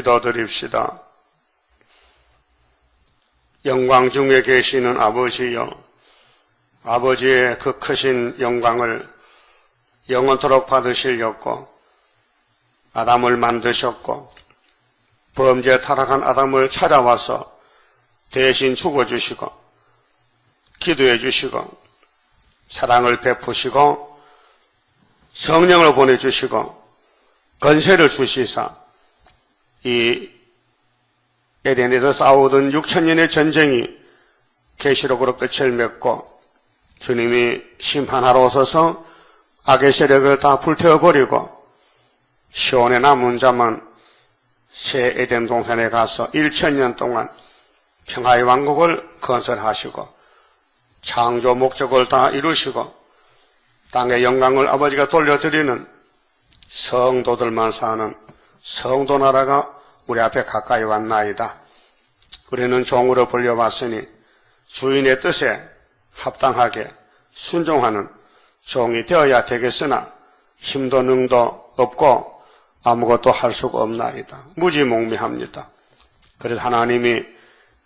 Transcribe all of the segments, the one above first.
기도드립시다. 영광 중에 계시는 아버지여, 아버지의 그 크신 영광을 영원토록 받으시려고 아담을 만드셨고 범죄에 타락한 아담을 찾아와서 대신 죽어주시고 기도해 주시고 사랑을 베푸시고 성령을 보내주시고 건세를 주시사 이 에덴에서 싸우던 6,000년의 전쟁이 계시록으로 끝을 맺고 주님이 심판하러 오셔서 악의 세력을 다 불태워버리고 시온에 남은 자만 새 에덴 동산에 가서 1,000년 동안 평화의 왕국을 건설하시고 창조 목적을 다 이루시고 땅의 영광을 아버지가 돌려드리는 성도들만 사는 성도 나라가 우리 앞에 가까이 왔나이다. 우리는 종으로 불려왔으니 주인의 뜻에 합당하게 순종하는 종이 되어야 되겠으나 힘도 능도 없고 아무것도 할 수가 없나이다. 무지몽매합니다. 그래서 하나님이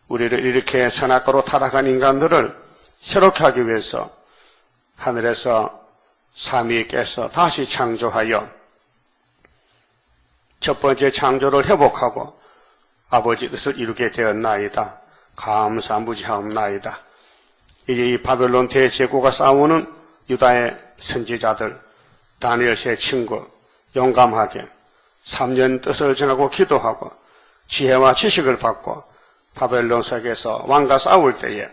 우리를 이렇게 선악과로 타락한 인간들을 새롭게 하기 위해서 하늘에서 삼위께서 다시 창조하여 첫 번째 창조를 회복하고 아버지 뜻을 이루게 되었나이다. 감사무지하옵나이다. 이제 이 바벨론 대제국과 싸우는 유다의 선지자들, 다니엘 세 친구 용감하게 3년 뜻을 정하고 기도하고 지혜와 지식을 받고 바벨론 속에서 왕과 싸울 때에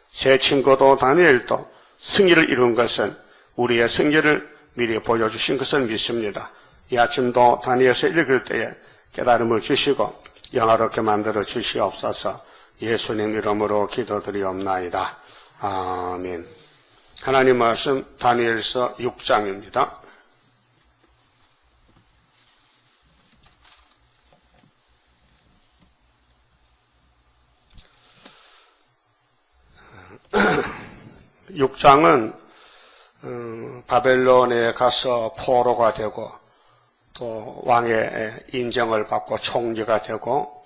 세 친구도 다니엘도 승리를 이룬 것은 우리의 승리를 미리 보여주신 것을 믿습니다. 이 아침도 다니엘서 읽을 때에 깨달음을 주시고 영화롭게 만들어 주시옵소서. 예수님 이름으로 기도드리옵나이다. 아멘. 하나님 말씀 다니엘서 6장입니다. (6장은) 바벨론에 가서 포로가 되고 또 왕의 인정을 받고 총리가 되고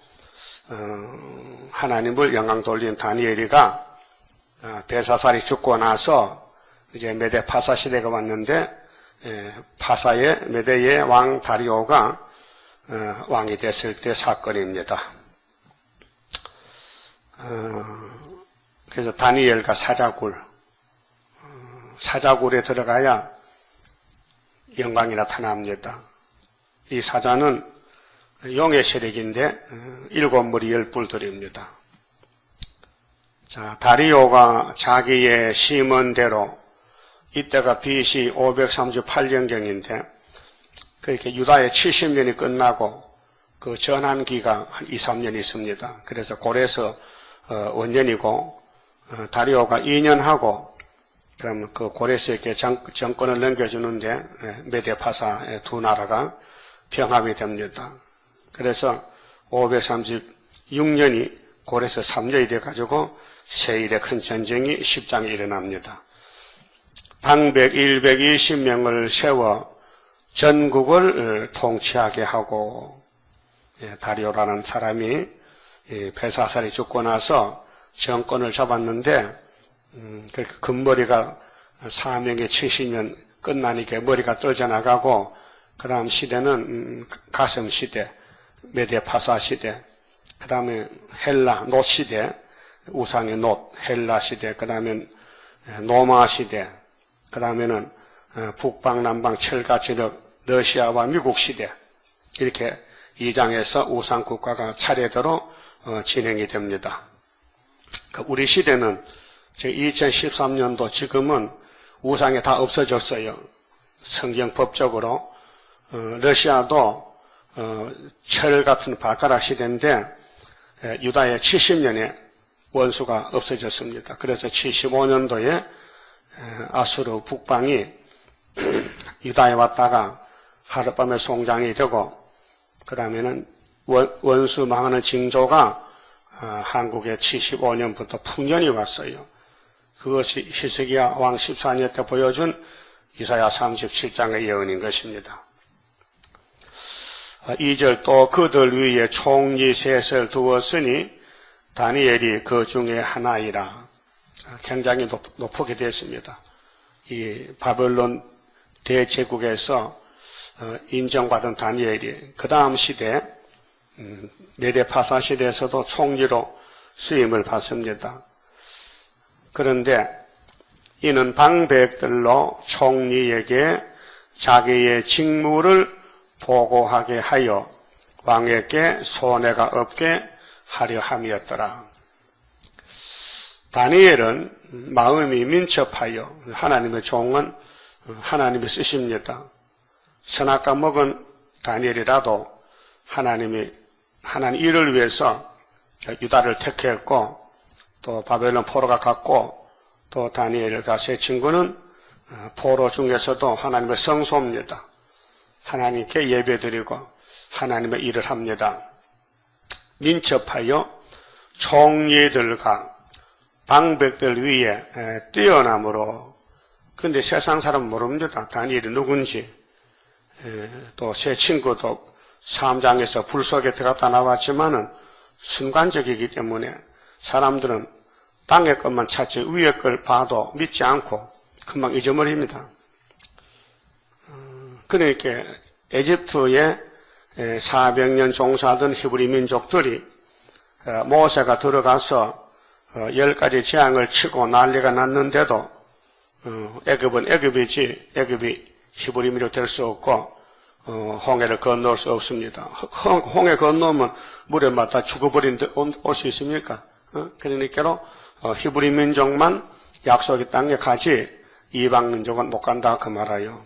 하나님을 영광 돌린 다니엘이가 벨사살이 죽고 나서 이제 메데 파사 시대가 왔는데 파사의 메데의 왕 다리오가 왕이 됐을 때 사건입니다. 그래서 다니엘과 사자굴에 들어가야 영광이 나타납니다. 이 사자는 용의 세력인데 7머리 10뿔들입니다. 자, 다리오가 자기의 심언대로 이때가 BC 538년경인데 그렇게 유다의 70년이 끝나고 그 전환기가 한 2, 3년 있습니다. 그래서 고레서 원년이고 다리오가 2년 하고 그러면 그 고레스에게 정권을 넘겨주는데 메데파사 두 나라가 병합이 됩니다. 그래서 536년이 고레스 3년이 돼가지고 세일의 큰 전쟁이 10장에 일어납니다. 방백 120명을 세워 전국을 통치하게 하고 다리오라는 사람이 벨사살이 죽고 나서 정권을 잡았는데 금머리가 사명의 70년 끝나니까 머리가 떨어져나가고 그 다음 시대는 가슴 시대, 메데파사 시대, 그 다음에 헬라 놋 시대, 우상의 놋 헬라 시대, 그 다음에 노마 시대, 그 다음에는 북방, 남방, 철가지력, 러시아와 미국 시대 이렇게 2장에서 우상 국가가 차례대로 진행이 됩니다. 우리 시대는 2013년도 지금은 우상이 다 없어졌어요. 성경법적으로. 러시아도 철 같은 발가락 시대인데 유다의 70년에 원수가 없어졌습니다. 그래서 75년도에 아수르 북방이 유다에 왔다가 하룻밤에 송장이 되고 그 다음에는 원수 망하는 징조가 한국에 75년부터 풍년이 왔어요. 그것이 히스기야 왕 14년 때 보여준 이사야 37장의 예언인 것입니다. 2절 또 그들 위에 총리 셋을 두었으니 다니엘이 그 중에 하나이라. 굉장히 높게 되었습니다. 이 바벨론 대제국에서 인정받은 다니엘이 그 다음 시대 메데파사 시대에서도 총리로 수임을 받습니다. 그런데 이는 방백들로 총리에게 자기의 직무를 보고하게 하여 왕에게 손해가 없게 하려 함이었더라. 다니엘은 마음이 민첩하여 하나님의 종은 하나님이 쓰십니다. 선악과 먹은 다니엘이라도 하나님 일을 위해서 유다를 택했고 또 바벨론 포로가 갔고 또 다니엘과 세 친구는 포로 중에서도 하나님의 성소입니다. 하나님께 예배드리고 하나님의 일을 합니다. 민첩하여 총리들과 방백들 위에 뛰어남으로. 근데 세상 사람 모릅니다. 다니엘이 누군지. 또 세 친구도 사암장에서 불 속에 들어갔다 나왔지만은 순간적이기 때문에 사람들은 땅의 것만 찾지 위의 걸 봐도 믿지 않고 금방 잊어버립니다. 그러니까 에집트에 400년 종사하던 히브리 민족들이 모세가 들어가서 10가지 재앙을 치고 난리가 났는데도 애굽은 애굽이지 애굽이 히브리 민족 될 수 없고 홍해를 건널 수 없습니다. 홍해 건너면 물에 맞다 죽어버린데 올 수 있습니까? 그러니까 히브리 민족만 약속의 땅에 가지 이방 민족은 못 간다 그 말이에요.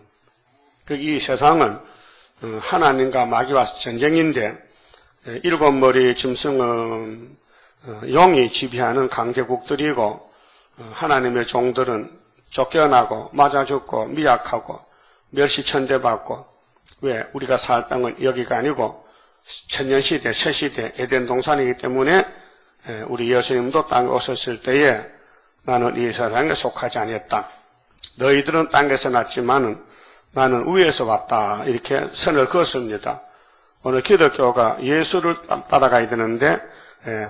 이 세상은 하나님과 마귀와 전쟁인데 일곱 머리 짐승은 용이 지배하는 강대국들이고 하나님의 종들은 쫓겨나고 맞아 죽고 미약하고 멸시천대받고. 왜? 우리가 살 땅은 여기가 아니고 천년시대 새시대 에덴 동산이기 때문에 우리 예수님도 땅에 오셨을 때에 나는 이 세상에 속하지 아니했다. 너희들은 땅에서 났지만은 나는 위에서 왔다. 이렇게 선을 그었습니다. 오늘 기독교가 예수를 따라가야 되는데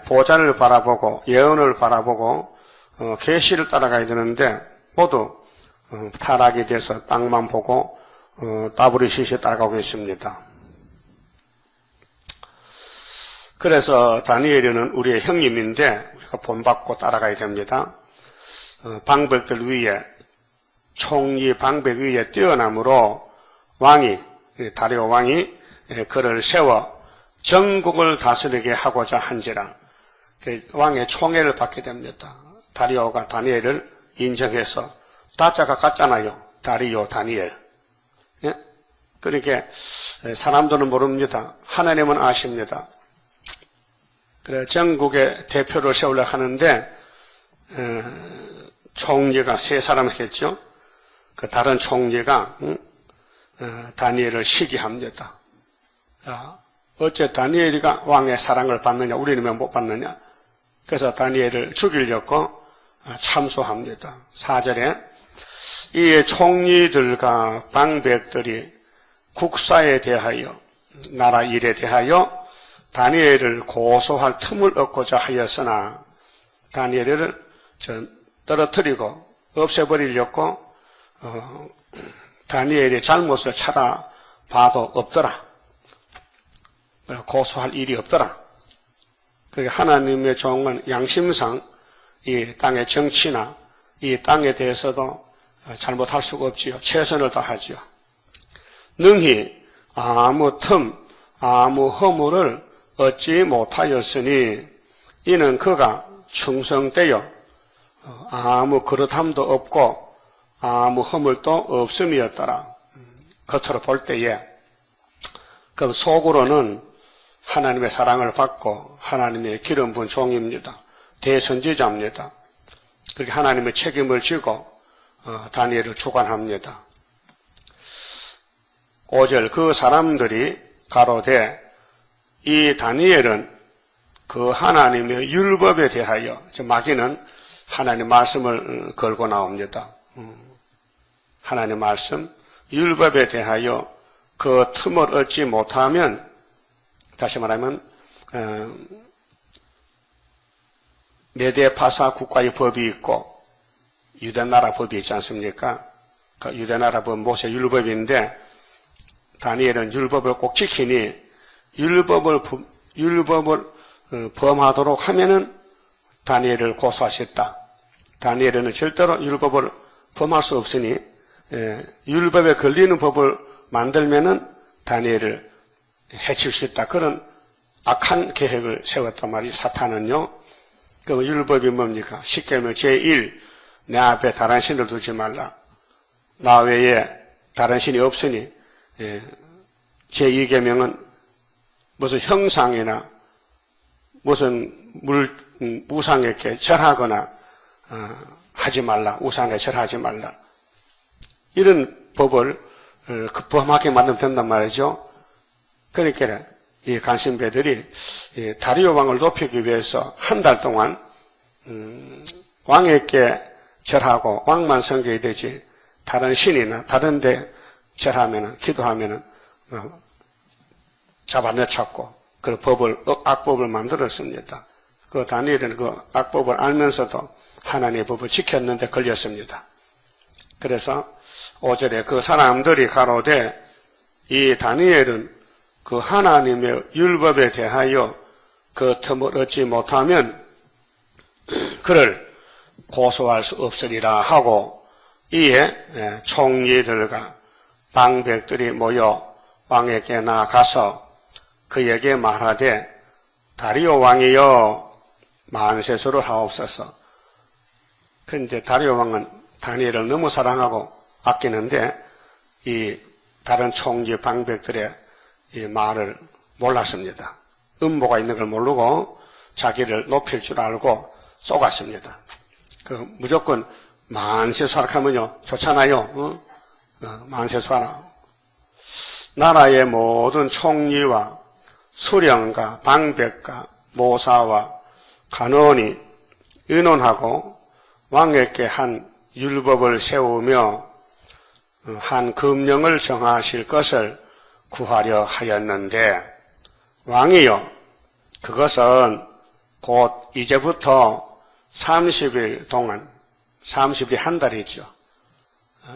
보좌를 바라보고 예언을 바라보고 계시를 따라가야 되는데 모두 타락이 돼서 땅만 보고 다브리시시에 따라가고 있습니다. 그래서 다니엘은 우리의 형님인데 우리가 본받고 따라가야 됩니다. 방백들 위에 총리 방백 위에 뛰어남으로 다리오 왕이 그를 세워 전국을 다스리게 하고자 한지라. 왕의 총애를 받게 됩니다. 다리오가 다니엘을 인정해서 다자가 같잖아요. 다리오 다니엘. 예? 그러니까 사람들은 모릅니다. 하나님은 아십니다. 그래 전국의 대표를 세우려 하는데 총리가 세 사람 했죠. 그 다른 총리가 다니엘을 시기합니다. 어째 다니엘이가 왕의 사랑을 받느냐 우리는 왜 못 받느냐. 그래서 다니엘을 죽이려고 참소합니다. 4절에 이 총리들과 방백들이 국사에 대하여 나라 일에 대하여 다니엘을 고소할 틈을 얻고자 하였으나 다니엘을 떨어뜨리고 없애버리려고 다니엘의 잘못을 찾아봐도 없더라. 고소할 일이 없더라. 그러니까 하나님의 종은 양심상 이 땅의 정치나 이 땅에 대해서도 잘못할 수가 없지요. 최선을 다하지요. 능히 아무 틈, 아무 허물을 얻지 못하였으니 이는 그가 충성되어 아무 그릇함도 없고 아무 허물도 없음이었더라. 겉으로 볼 때에 그 속으로는 하나님의 사랑을 받고 하나님의 기름 부은 종입니다. 대선지자입니다. 그렇게 하나님의 책임을 지고 다니엘을 주관합니다. 5절 그 사람들이 가로되 이 다니엘은 그 하나님의 율법에 대하여 마귀는 하나님 말씀을 걸고 나옵니다. 하나님 말씀 율법에 대하여 그 틈을 얻지 못하면 다시 말하면 메대 파사 국가의 법이 있고 유대나라 법이 있지 않습니까? 그 유대나라 법 모세 율법인데 다니엘은 율법을 꼭 지키니 율법을 범하도록 하면은 다니엘을 고소하셨다. 다니엘은 절대로 율법을 범할 수 없으니 율법에 걸리는 법을 만들면은 다니엘을 해칠 수 있다. 그런 악한 계획을 세웠단 말이 사탄은요. 그 율법이 뭡니까? 쉽게 말하면 제1 내 앞에 다른 신을 두지 말라. 나 외에 다른 신이 없으니 제2계명은 무슨 형상이나 무슨 우상에게 절하거나 하지 말라. 우상에 절하지 말라. 이런 법을 범하게 만들면 된단 말이죠. 그러니까 이 간신배들이 다리오 왕을 높이기 위해서 한 달 동안 왕에게 절하고 왕만 섬겨야 되지 다른 신이나 다른 데 절하면은 기도하면은 잡아내찾고 그 악법을 만들었습니다. 그 다니엘은 그 악법을 알면서도 하나님의 법을 지켰는데 걸렸습니다. 그래서 5절에 그 사람들이 가로되 이 다니엘은 그 하나님의 율법에 대하여 그 틈을 얻지 못하면 그를 고소할 수 없으리라 하고 이에 총리들과 방백들이 모여 왕에게 나아가서 그에게 말하되 다리오 왕이여 만세수를 하옵소서. 그런데 다리오 왕은 다니엘을 너무 사랑하고 아끼는데 이 다른 총리 방백들의 이 말을 몰랐습니다. 음모가 있는 걸 모르고 자기를 높일 줄 알고 쏘갔습니다. 무조건 만세수하라면요 좋잖아요. 만세수하라. 나라의 모든 총리와 수령과 방백과 모사와 간원이 의논하고 왕에게 한 율법을 세우며 한 금령을 정하실 것을 구하려 하였는데 왕이요 그것은 곧 이제부터 30일 동안 30일 한 달이죠.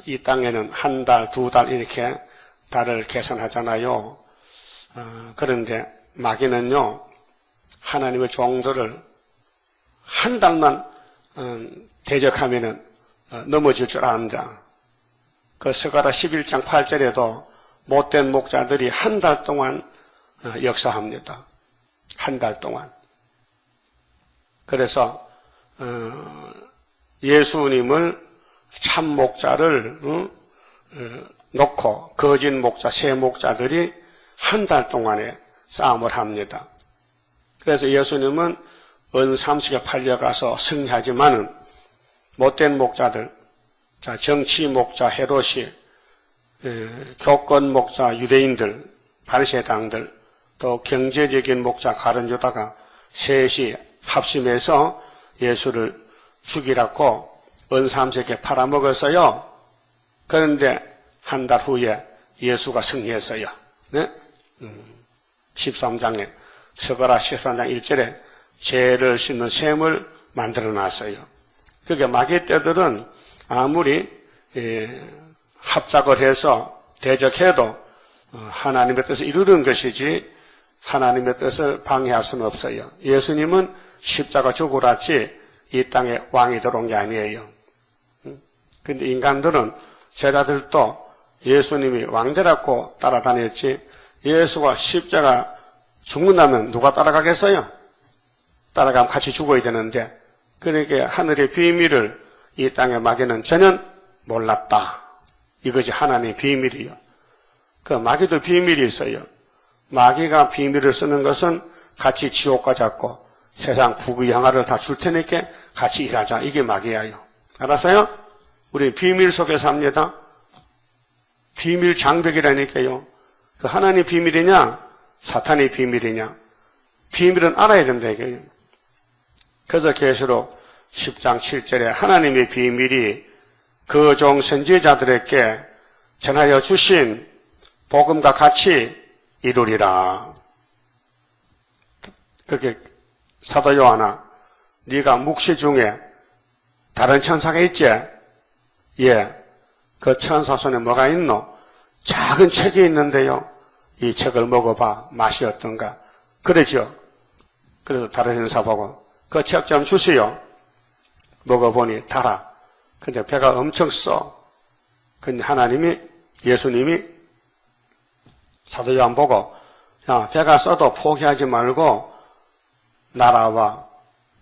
이 땅에는 한 달, 두 달 이렇게 달을 계산하잖아요. 그런데 마귀는요 하나님의 종들을 한 달만 대적하면은 넘어질 줄 압니다. 그 스가랴 11장 8절에도 못된 목자들이 한 달 동안 역사합니다. 한 달 동안. 그래서 예수님을 참 목자를 놓고 거짓 목자, 새 목자들이 한 달 동안에 싸움을 합니다. 그래서 예수님은 은삼식에 팔려가서 승리하지만은 못된 목자들, 자 정치 목자 헤롯이, 교권 목자 유대인들, 바리새당들, 또 경제적인 목자 가룟유다가 셋이 합심해서 예수를 죽이라고 은삼색에 팔아먹었어요. 그런데 한 달 후에 예수가 승리했어요. 네? 13장에 스가랴 13장 1절에 죄를 씻는 셈을 만들어놨어요. 그러니까 마귀 떼들은 아무리 합작을 해서 대적해도 하나님의 뜻을 이루는 것이지 하나님의 뜻을 방해할 수는 없어요. 예수님은 십자가 죽으라지 이 땅에 왕이 들어온 게 아니에요. 근데 인간들은 제자들도 예수님이 왕되라고 따라다녔지 예수가 십자가 죽는다면 누가 따라가겠어요? 따라가면 같이 죽어야 되는데 그러니까 하늘의 비밀을 이 땅의 마귀는 전혀 몰랐다. 이것이 하나님의 비밀이요. 그 마귀도 비밀이 있어요. 마귀가 비밀을 쓰는 것은 같이 지옥과 잡고 세상 부귀영화를 다 줄 테니까 같이 일하자. 이게 마귀야요. 알았어요? 우리 비밀 속에 삽니다. 비밀 장벽이라니까요. 그 하나님의 비밀이냐 사탄의 비밀이냐 비밀은 알아야 된다 이거예요. 그래서 계시록 10장 7절에 하나님의 비밀이 그 종 선지자들에게 전하여 주신 복음과 같이 이루리라. 그렇게 사도 요한아, 네가 묵시 중에 다른 천사가 있지? 예. 그 천사 손에 뭐가 있노? 작은 책이 있는데요. 이 책을 먹어봐. 맛이 어떤가? 그러죠. 그래서 다른 천사 보고 그 책 좀 주시오. 먹어보니 달아. 근데 배가 엄청 써. 근데 하나님이, 예수님이 사도 요한 보고, 야, 배가 써도 포기하지 말고 나라와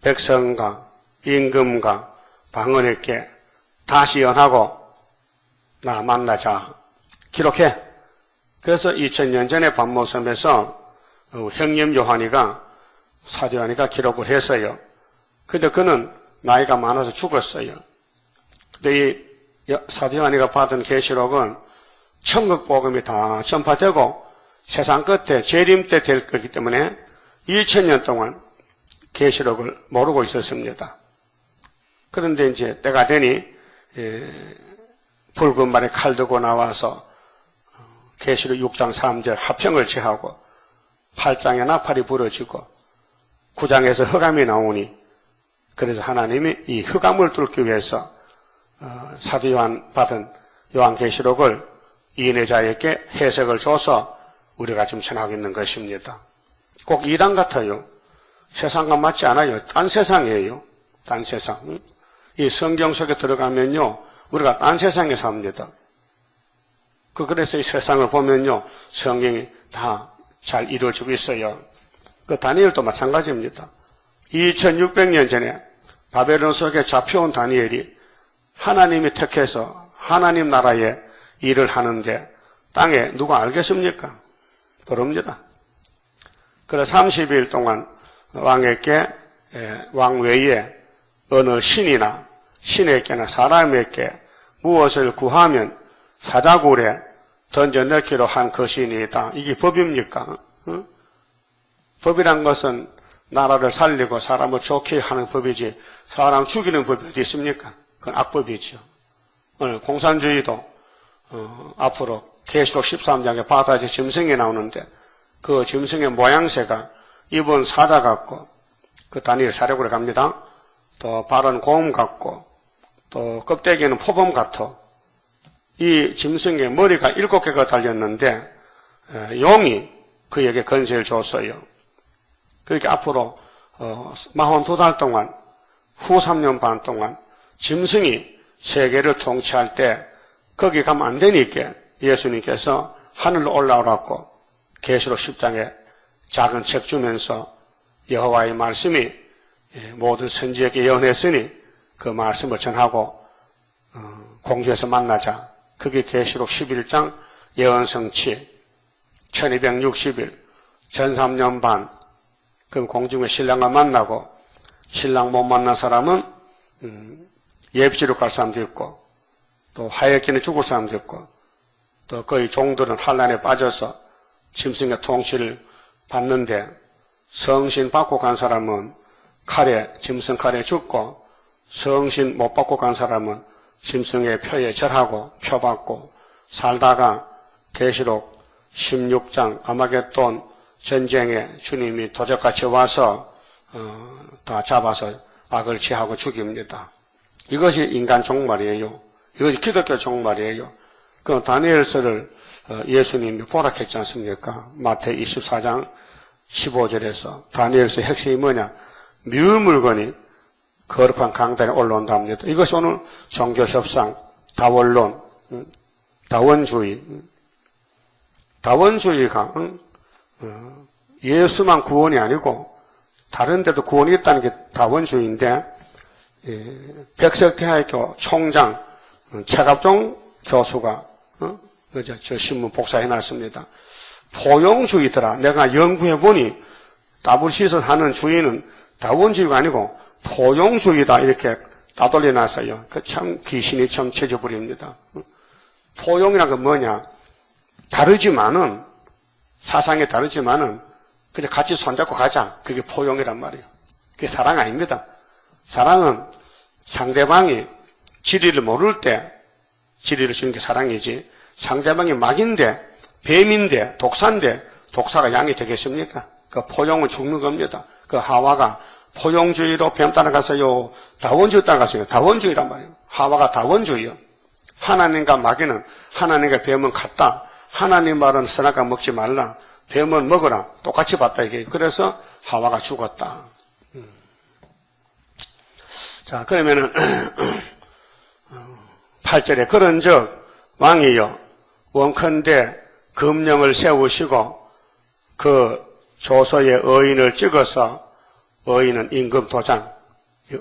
백성과 임금과 방언에게 다시 연하고 나 만나자. 기록해. 그래서 2000년 전에 반모섬에서 형님 요한이가, 사도 요한이가 기록을 했어요. 근데 그는 나이가 많아서 죽었어요. 근데 이 사도 요한이가 받은 계시록은 천국 복음이 다 전파되고 세상 끝에 재림 때 될 거기 때문에 2000년 동안 계시록을 모르고 있었습니다. 그런데 이제 때가 되니 붉은 말에 칼 들고 나와서 계시록 6장 3절 화평을 취하고 8장에 나팔이 부러지고 9장에서 흑암이 나오니, 그래서 하나님이 이 흑암을 뚫기 위해서 사도 요한 받은 요한계시록을 이인회자에게 해석을 줘서 우리가 지금 전하고 있는 것입니다. 꼭 이단 같아요. 세상과 맞지 않아요. 딴 세상이에요. 딴 세상. 이 성경 속에 들어가면요, 우리가 딴 세상에 삽니다. 그래서 이 세상을 보면요, 성경이 다 잘 이루어지고 있어요. 그 다니엘도 마찬가지입니다. 2600년 전에 바벨론 속에 잡혀온 다니엘이 하나님이 택해서 하나님 나라에 일을 하는데 땅에 누가 알겠습니까? 그럽니다. 그래서 30일 동안 왕에게, 왕 외에 어느 신이나 신에게나 사람에게 무엇을 구하면 사자굴에 던져넣기로 한 것이니이다. 이게 법입니까? 법이란 것은 나라를 살리고 사람을 좋게 하는 법이지 사람 죽이는 법이 어디 있습니까? 그건 악법이죠. 오늘 공산주의도 앞으로 계시록 13장에 바다지 짐승이 나오는데 그 짐승의 모양새가 입은 사자 같고, 그 다니엘 사력으로 갑니다. 또 발은 곰 같고, 또 껍데기는 표범 같아. 이 짐승의 머리가 7개가 달렸는데 용이 그에게 건세를 줬어요. 그렇게 앞으로 42달 동안, 후 3년 반 동안 짐승이 세계를 통치할 때 거기 가면 안 되니까 예수님께서 하늘로 올라오라고 계시록 10장에 작은 책 주면서 여호와의 말씀이 모든 선지에게 예언했으니 그 말씀을 전하고 공주에서 만나자. 그게 계시록 11장 예언성취 1260일 전 3년 반 그 공중의 신랑과 만나고, 신랑 못 만난 사람은 예비지로 갈 사람도 있고, 또 하얗게는 죽을 사람도 있고, 또 거의 종들은 환란에 빠져서 짐승의 통치를 받는데 성신 받고 간 사람은 짐승 칼에 죽고, 성신 못 받고 간 사람은 짐승의 표에 절하고 표 받고 살다가 계시록 16장 아마겟돈 전쟁에 주님이 도적같이 와서 다 잡아서 악을 취하고 죽입니다. 이것이 인간 종말이에요. 이것이 기독교 종말이에요. 그 다니엘서를 예수님이 보락했지 않습니까? 마태 24장 15절에서 다니엘서 핵심이 뭐냐? 미울 물건이 거룩한 강단에 올라온답니다. 이것이 오늘 종교협상, 다원론, 다원주의가 예수만 구원이 아니고 다른 데도 구원이 있다는 게 다원주의인데, 백석대학교 총장 최갑종 교수가 저 신문 복사해놨습니다. 포용주의더라. 내가 연구해보니 WC에서 하는 주의는 다원주의가 아니고 포용주의다, 이렇게 따돌려놨어요. 그 참 귀신이 참 쳐져버립니다. 포용이란 건 뭐냐? 다르지만은, 사상이 다르지만은 그냥 같이 손잡고 가자. 그게 포용이란 말이에요. 그게 사랑 아닙니다. 사랑은 상대방이 진리를 모를 때 진리를 주는 게 사랑이지, 상대방이 막인데, 뱀인데, 독사인데 독사가 양이 되겠습니까? 그 포용은 죽는 겁니다. 그 하와가 포용주의로 뱀 따라갔어요? 다원주의 따라갔어요? 다원주의란 말이에요. 하와가 다원주의요. 하나님과 마귀는, 하나님과 뱀은 같다. 하나님 말은 선악과 먹지 말라. 뱀은 먹어라. 똑같이 봤다 이게. 그래서 하와가 죽었다. 자, 그러면은 8절에 그런즉 왕이여 원컨대 금령을 세우시고 그 조서에 의인을 찍어서, 의인은 임금 도장,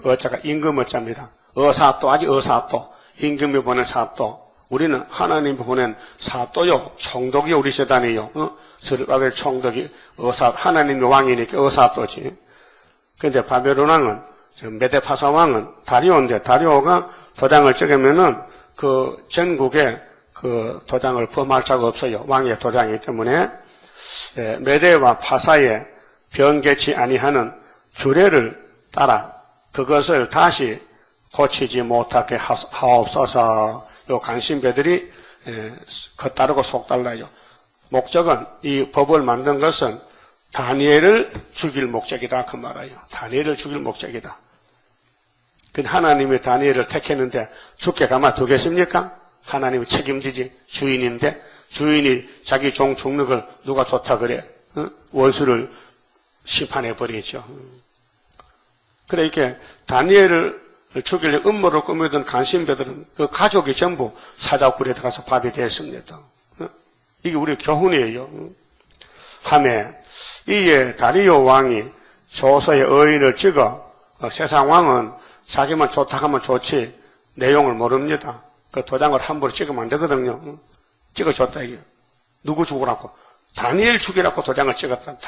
어자가 임금 어자입니다. 어사또 아직 어사또, 임금이 보낸 사또. 우리는 하나님이 보낸 사또요, 총독이 우리 재단이요. 스룹바벨 총독이 하나님의 왕이니까 어사또지. 근데 바벨론 왕은, 메데파사 왕은 다리오인데, 다리오가 도장을 찍으면은 그 전국에 그 도장을 범할 자가 없어요. 왕의 도장이기 때문에. 메데와 파사에 변개치 아니하는 규례를 따라 그것을 다시 고치지 못하게 하옵소서. 요 간신배들이 겉다르고 속달라요. 목적은, 이 법을 만든 것은 다니엘을 죽일 목적이다 그 말이에요. 다니엘을 죽일 목적이다. 근데 하나님이 다니엘을 택했는데 죽게 가만 두겠습니까? 하나님이 책임지지. 주인인데 주인이 자기 종 죽는 걸 누가 좋다 그래? 원수를 심판해버리죠. 그래 이렇게 다니엘을 죽이려 음모를 꾸미던 간신배들은 그 가족이 전부 사자굴에 들어가서 밥이 됐습니다. 이게 우리 교훈이에요. 하매 이에 다리오 왕이 조서의 의인을 찍어, 세상 왕은 자기만 좋다 하면 좋지 내용을 모릅니다. 그 도장을 함부로 찍으면 안 되거든요. 찍어줬다 이게. 누구 죽으라고? 다니엘 죽이라고 도장을 찍었다.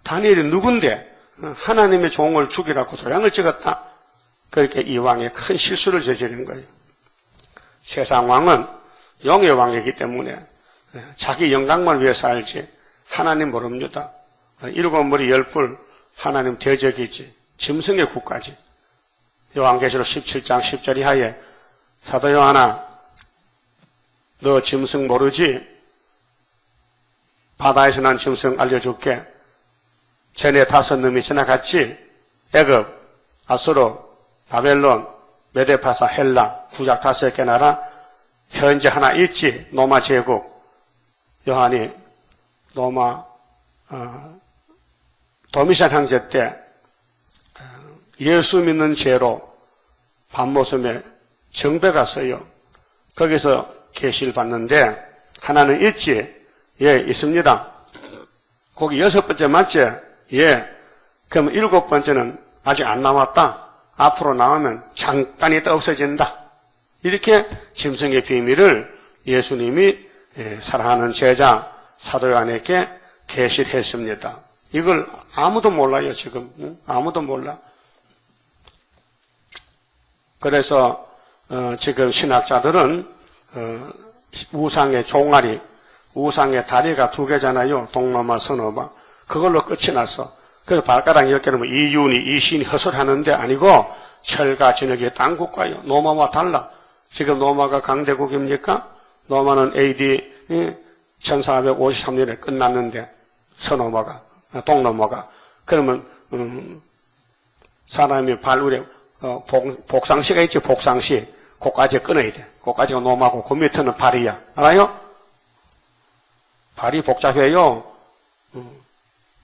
다니엘이 누군데 하나님의 종을 죽이라고 도장을 찍었다. 그렇게 이 왕이 큰 실수를 저지른 거예요. 세상 왕은 영의 왕이기 때문에 자기 영광만 위해 살지 하나님 모릅니다. 일곱 머리 열불 하나님 대적이지. 짐승의 국가지. 요한계시록 17장 10절 이하에 사도 요한아 너 짐승 모르지? 바다에서 난 짐승 알려줄게. 전에 5놈이 지나갔지? 애굽, 아수르, 바벨론, 메데파사, 헬라, 구약 5개 나라, 현재 하나 있지? 로마 제국. 요한이 로마 도미산 황제 때 예수 믿는 죄로 밤모섬에 정배 갔어요. 거기서 계시를 받는데 하나는 있지? 예, 있습니다. 거기 6번째 맞지? 예. 그럼 7번째는 아직 안 나왔다. 앞으로 나오면 잠깐 있다 없어진다. 이렇게 짐승의 비밀을 예수님이 사랑하는 제자 사도 요한에게 계시를 했습니다. 이걸 아무도 몰라요 지금. 아무도 몰라. 그래서 지금 신학자들은 우상의 종아리, 우상의 다리가 2개잖아요. 동로마, 서노마. 그걸로 끝이 났어. 그래서 발가락 10개는 이윤이, 이신이 허술하는데 아니고 철과 진흙의 땅 국가예요. 로마와 달라. 지금 로마가 강대국입니까? 로마는 AD 1453년에 끝났는데 서노마가, 동로마가. 그러면 사람이 발울에 복상시가 있지, 복상시. 그까지 끊어야 돼. 그까지가 놈하고 그 밑에는 발이야. 알아요? 발이 복잡해요.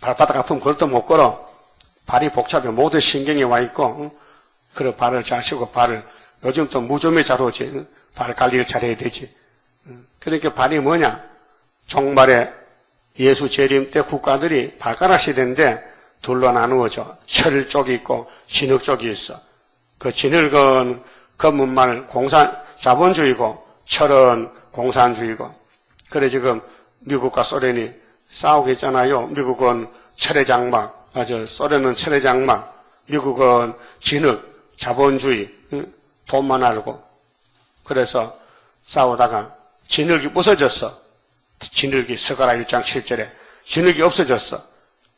발바닥 아프면 그것도 못 걸어. 발이 복잡해. 모든 신경이 와 있고. 그래 발을 잘 치고 발을 요즘 또 무좀이 잘 오지. 발 관리를 잘해야 되지. 그러니까 발이 뭐냐? 종말에 예수 재림 때 국가들이 발가락 시대인데 둘로 나누어져. 철 쪽이 있고 진흙 쪽이 있어. 그 진흙은 검은말 자본주의고 철은 공산주의고. 그래 지금 미국과 소련이 싸우고 있잖아요. 미국은 철의 장막, 소련은 철의 장막, 미국은 진흙, 자본주의, 돈만 알고. 그래서 싸우다가 진흙이 부서졌어. 진흙이 스가랴 1장 7절에 진흙이 없어졌어.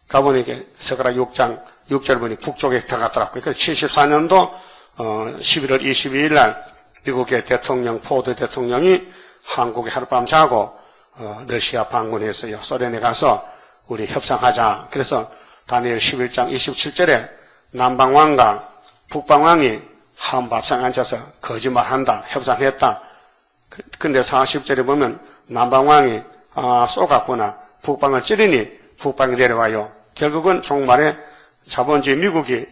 가보니까 스가랴 6장 6절 보니 북쪽에 다갔더라고요. 그래서 74년도 11월 22일 날 미국의 대통령, 포드 대통령이 한국에 하룻밤 자고 러시아 방문했어요. 소련에 가서 우리 협상하자. 그래서 다니엘 11장 27절에 남방왕과 북방왕이 한 밥상에 앉아서 거짓말한다, 협상했다. 근데 40절에 보면 남방왕이 쏘갔구나, 북방을 찌르니 북방이 내려와요. 결국은 종말에 자본주의 미국이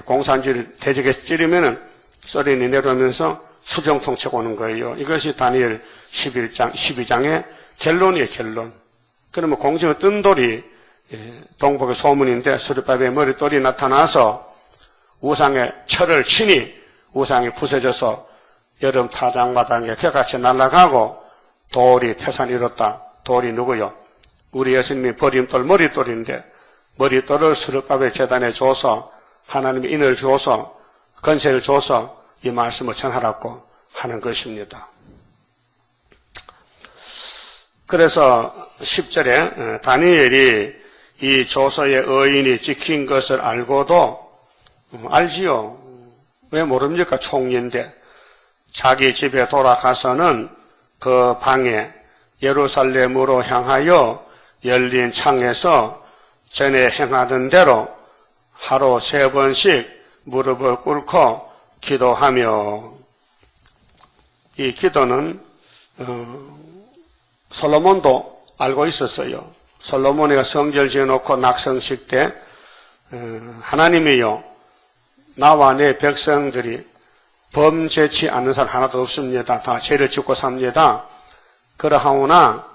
공산주의를 대적해서 찌르면은 소련이 내려오면서 수정통치가 오는 거예요. 이것이 다니엘 11장, 12장의 결론이에요, 결론. 그러면 공중에 뜬 돌이 동북의 소문인데 수르바벨의 머릿돌이 나타나서 우상의 철을 치니 우상이 부서져서 여름 타작마당에 벽같이 날아가고 돌이 태산을 이뤘다. 돌이 누구요? 우리 예수님이 버림돌 머릿돌인데 머릿돌을 수르바벨 제단에 줘서 하나님의 인을 줘서 건세를 줘서 이 말씀을 전하라고 하는 것입니다. 그래서 10절에 다니엘이 이 조서의 의인이 찍힌 것을 알고도 알지요. 왜 모릅니까? 총리인데 자기 집에 돌아가서는 그 방에 예루살렘으로 향하여 열린 창에서 전에 행하던 대로 하루 3번씩 무릎을 꿇고 기도하며, 이 기도는 솔로몬도 알고 있었어요. 솔로몬이가 성전 지어놓고 낙성식 때 하나님이요, 나와 내 백성들이 범죄치 않는 사람 하나도 없습니다. 다 죄를 짓고 삽니다. 그러하오나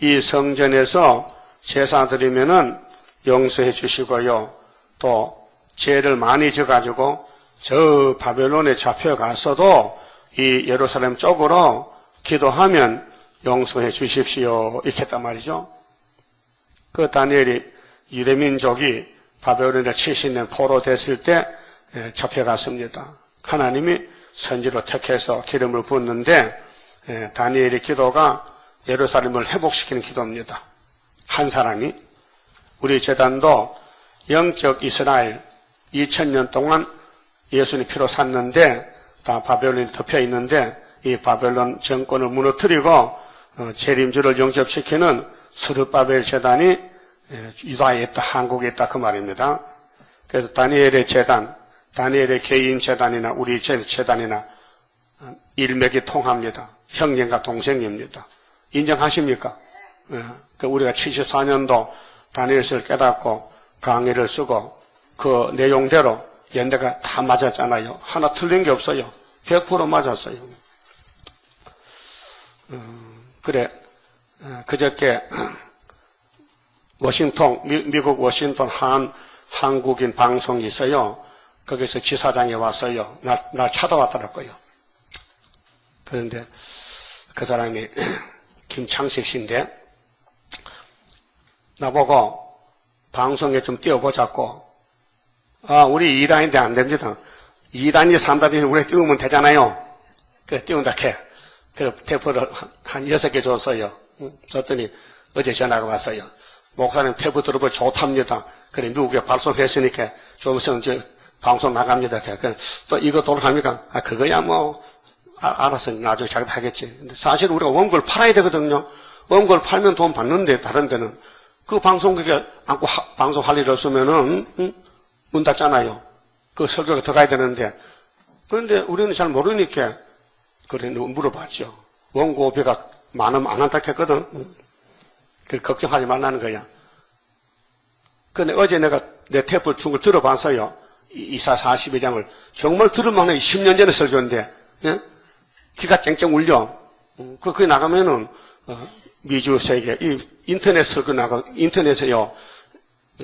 이 성전에서 제사 드리면은 용서해 주시고요, 또 죄를 많이 져가지고 저 바벨론에 잡혀가서도 이 예루살렘 쪽으로 기도하면 용서해 주십시오, 이렇게 했단 말이죠. 그 다니엘이 유대민족이 바벨론에 70년 포로됐을 때 잡혀갔습니다. 하나님이 선지로 택해서 기름을 붓는데 다니엘의 기도가 예루살렘을 회복시키는 기도입니다. 한 사람이. 우리 재단도 영적 이스라엘 2000년 동안 예수님 피로 샀는데 다 바벨론이 덮여 있는데 이 바벨론 정권을 무너뜨리고 재림주를 영접시키는 스룹바벨 재단이 유다에 있다, 한국에 있다, 그 말입니다. 그래서 다니엘의 재단, 다니엘의 개인 재단이나 우리 재단이나 일맥이 통합니다. 형님과 동생입니다. 인정하십니까? 우리가 74년도 다니엘서를 깨닫고 강의를 쓰고 그 내용대로 연대가 다 맞았잖아요. 하나 틀린 게 없어요. 100% 맞았어요. 그래, 그저께 워싱턴, 미국 워싱턴 한국인 방송이 있어요. 거기서 지사장이 왔어요. 날 찾아왔더라고요. 그런데 그 사람이 김창식 씨인데 나보고 방송에 좀 띄워보자고. 우리 2단인데 안 됩니다. 2단이 3단이 우리 띄우면 되잖아요. 그래서 띄운다 해. 그래서 테이프를 한 6개 줬어요. 줬더니 어제 전화가 왔어요. 목사님 테이프 들어보면 좋답니다. 그래, 미국에 발송했으니까 좀 있으면 방송 나갑니다. 또 이거 돌아갑니까? 그거야 뭐, 알아서 나중에 자기도 하겠지. 근데 사실 우리가 원고를 팔아야 되거든요. 원고를 팔면 돈 받는데, 다른 데는. 그 방송국에 안고 방송할 일 없으면은, 문 닫잖아요. 그 설교가 들어가야 되는데. 그런데 우리는 잘 모르니까, 그래, 물어봤죠. 원고비가 많으면 안 한다 했거든. 그 걱정하지 말라는 거야. 근데 어제 내가 내 테이프를 준 걸 들어봤어요. 이사 42장을. 정말 들으면 10년 전에 설교인데, 예? 귀가 쨍쨍 울려. 그게 나가면은, 미주 세계, 인터넷 설교 나가, 인터넷에요.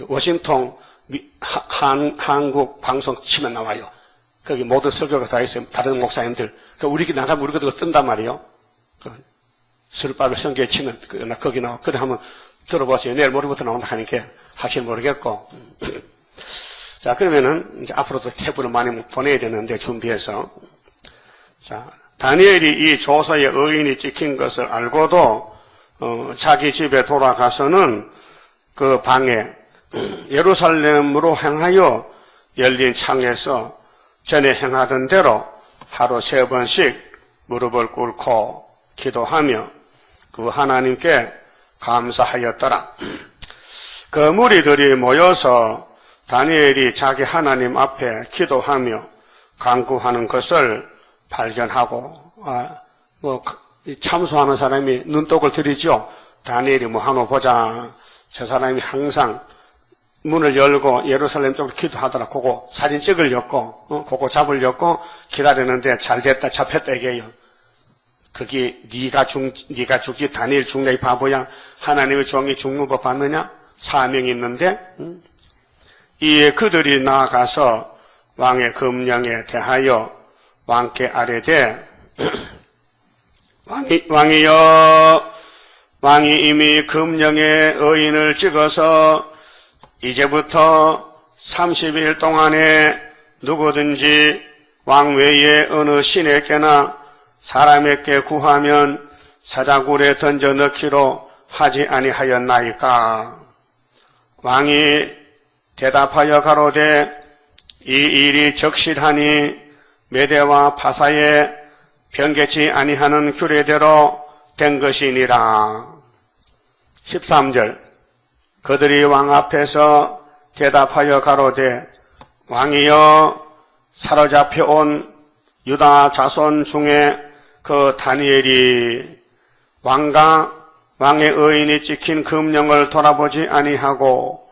워싱턴, 한국 방송 치면 나와요. 거기 모든 설교가 다 있어요. 다른 목사님들. 우리 나가면 우리가 그거 뜬단 말이에요. 스룹바벨 성경에 치면, 거기 나와. 그래 하면 들어보세요. 내일 모레부터 나온다 하니까 확실히 모르겠고. 자, 그러면은, 이제 앞으로도 탭으로 많이 보내야 되는데, 준비해서. 자, 다니엘이 이 조서의 의인이 찍힌 것을 알고도, 자기 집에 돌아가서는 그 방에 예루살렘으로 향하여 열린 창에서 전에 행하던 대로 하루 3번씩 무릎을 꿇고 기도하며 그 하나님께 감사하였더라. 그 무리들이 모여서 다니엘이 자기 하나님 앞에 기도하며 간구하는 것을 발견하고, 참소하는 사람이 눈독을 들이죠. 다니엘이 뭐 하노 보자. 저 사람이 항상 문을 열고 예루살렘 쪽으로 기도하더라. 그거 사진 찍으려고, 그거 잡으려고 기다리는데 잘 됐다, 잡혔다 이게요. 그게 네가 죽기 다니엘 죽냐 이 바보야. 하나님의 종이 죽는 법 봤느냐? 사명이 있는데, 이에 그들이 나아가서 왕의 금령에 대하여 왕께 아뢰되 왕이여, 왕이 이미 금령에 의인을 찍어서 이제부터 30일 동안에 누구든지 왕 외에 어느 신에게나 사람에게 구하면 사자굴에 던져 넣기로 하지 아니하였나이까. 왕이 대답하여 가로되 이 일이 적실하니 메대와 파사에 변개치 아니하는 규례대로 된 것이니라. 13절 그들이 왕 앞에서 대답하여 가로되 왕이여, 사로잡혀 온 유다 자손 중에 그 다니엘이 왕과 왕의 의인이 찍힌 금령을 돌아보지 아니하고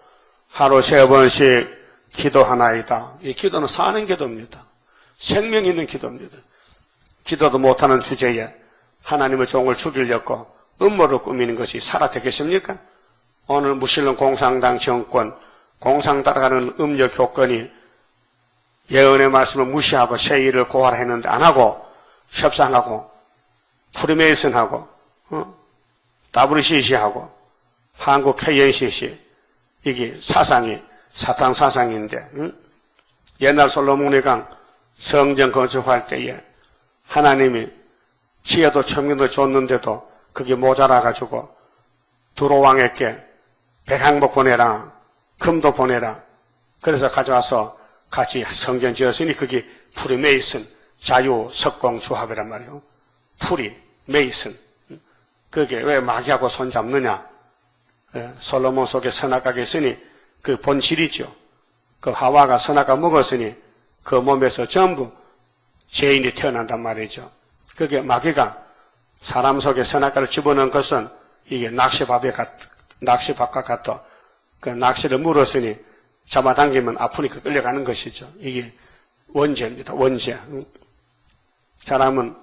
하루 3번씩 기도하나이다. 이 기도는 사는 기도입니다. 생명 있는 기도입니다. 기도도 못하는 주제에 하나님의 종을 죽이려고 음모를 꾸미는 것이 살아 되겠습니까? 오늘 무신론 공산당 정권, 공상 따라가는 음력 교권이 예언의 말씀을 무시하고 세일을 고발했는데 안 하고 협상하고 프리메이슨하고 WCC하고 한국 KNCC, 이게 사상이 사탄 사상인데, 옛날 솔로몬이가 성전 건축할 때에 하나님이 지혜도 청명도 줬는데도 그게 모자라가지고 두로왕에게 백항복 보내라, 금도 보내라. 그래서 가져와서 같이 성전 지었으니 그게 프리메이슨, 자유 석공 조합이란 말이에요. 프리메이슨. 그게 왜 마귀하고 손잡느냐? 솔로몬 속에 선악과가 있으니 그 본질이죠. 그 하와가 선악과 먹었으니 그 몸에서 전부 죄인이 태어난단 말이죠. 그게 마귀가 사람 속에 선악과를 집어넣은 것은 이게 낚시밥과 같아. 그 낚시를 물었으니 잡아당기면 아프니까 끌려가는 것이죠. 이게 원죄입니다. 원죄. 사람은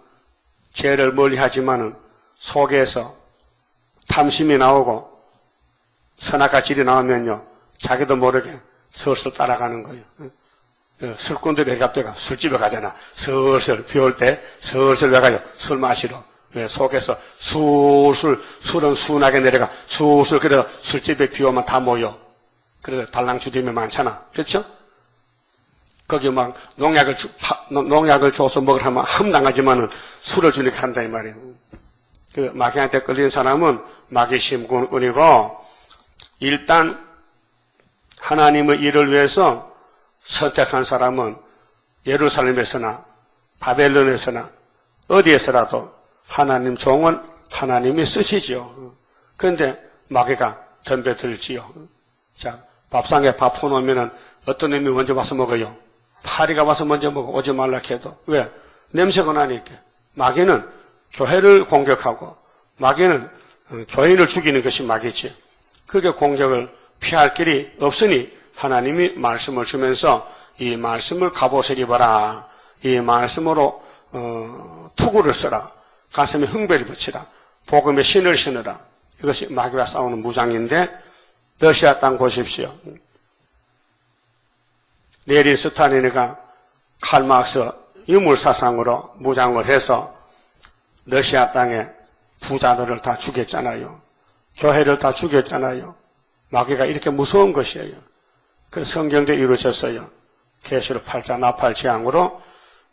죄를 멀리하지만은 속에서 탐심이 나오고 선악과 질이 나오면요, 자기도 모르게 슬슬 따라가는 거예요. 술꾼들이 해갑자가 술집에 가잖아. 슬슬 비 올 때 슬슬 왜 가요? 술 마시러. 속에서 술은 순하게 내려가. 술술 그래서 술집에 비 오면 다 모여. 그래서 달랑주림이 많잖아. 그렇죠? 거기 막 농약을 줘서 먹으라면 함당하지만은 술을 주니까 한다 이 말이에요. 그 마귀한테 끌린 사람은 마귀 심군꾼이고, 일단 하나님의 일을 위해서 선택한 사람은 예루살렘에서나 바벨론에서나 어디에서라도 하나님 종은 하나님이 쓰시죠. 그런데 마귀가 덤벼들지요. 자, 밥상에 밥 퍼놓으면 어떤 놈이 먼저 와서 먹어요? 파리가 와서 먼저 먹어. 오지 말라 해도. 왜? 냄새가 나니까. 마귀는 교회를 공격하고 마귀는 교인을 죽이는 것이 마귀지. 그렇게 공격을 피할 길이 없으니 하나님이 말씀을 주면서 이 말씀을 갑옷을 입어라. 이 말씀으로 투구를 써라. 가슴에 흥배를 붙이라. 복음의 신을 신으라. 이것이 마귀와 싸우는 무장인데, 러시아 땅 보십시오. 레닌 스탈린이가 칼막스 유물사상으로 무장을 해서 러시아 땅에 부자들을 다 죽였잖아요. 교회를 다 죽였잖아요. 마귀가 이렇게 무서운 것이에요. 그래서 성경도 이루어졌어요. 계시록 8장 나팔 재앙으로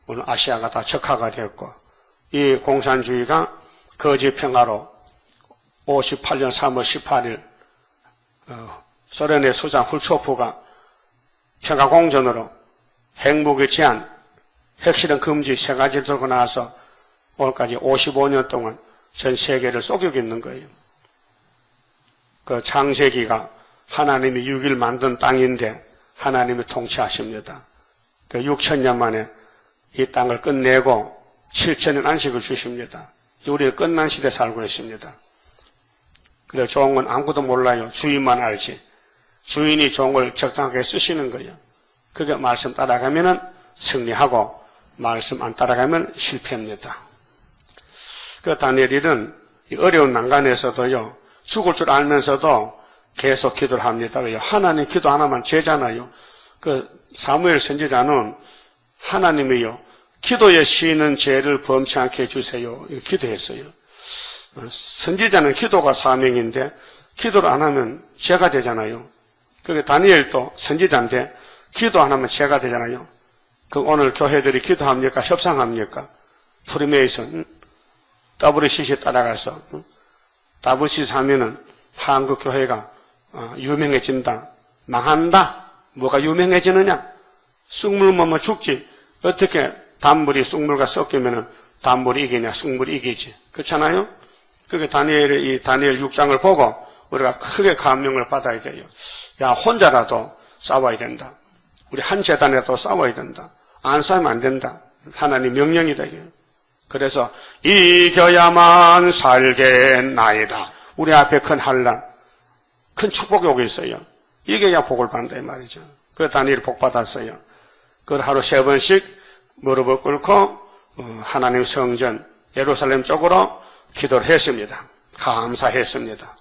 오늘 아시아가 다 적화가 됐고, 이 공산주의가 거짓 평화로 58년 3월 18일 소련의 수장 훌초프가 평화공전으로 핵무기 제한, 핵실험 금지 3가지 들고 나와서 오늘까지 55년 동안 전 세계를 속이고 있는 거예요. 그 창세기가 하나님이 6일 만든 땅인데 하나님이 통치하십니다. 그 6천년 만에 이 땅을 끝내고 7천년 안식을 주십니다. 우리가 끝난 시대에 살고 있습니다. 그래 좋은 건 아무것도 몰라요. 주인만 알지. 주인이 좋은 걸 적당하게 쓰시는 거예요. 그게 말씀 따라가면은 승리하고 말씀 안 따라가면 실패합니다. 그 다니엘은 어려운 난간에서도요, 죽을 줄 알면서도 계속 기도를 합니다. 왜요? 하나님 기도 하나만 죄잖아요. 그 사무엘 선지자는 하나님이요, 기도에 쉬는 죄를 범치 않게 해주세요. 이렇게 기도했어요. 선지자는 기도가 사명인데 기도를 안 하면 죄가 되잖아요. 그게 다니엘도 선지자인데 기도 안 하면 죄가 되잖아요. 그 오늘 교회들이 기도합니까? 협상합니까? 프리메이슨, WCC 따라가서 WCC 하면은 한국 교회가 유명해진다. 망한다. 뭐가 유명해지느냐? 쑥물 먹으면 죽지. 어떻게 단물이 쑥물과 섞이면은 단물이 이기냐? 쑥물이 이기지. 그렇잖아요? 그게 다니엘 6장을 보고 우리가 크게 감명을 받아야 돼요. 야, 혼자라도 싸워야 된다. 우리 한 재단에도 싸워야 된다. 안 싸우면 안 된다. 하나님 명령이다. 그래서 이겨야만 살겠나이다. 우리 앞에 큰 환난, 큰 축복이 오고 있어요. 이겨야 복을 받는다 이 말이죠. 그래서 다니엘이 복 받았어요. 그걸 하루 3번씩 무릎을 꿇고 하나님 성전 예루살렘 쪽으로 기도를 했습니다. 감사했습니다.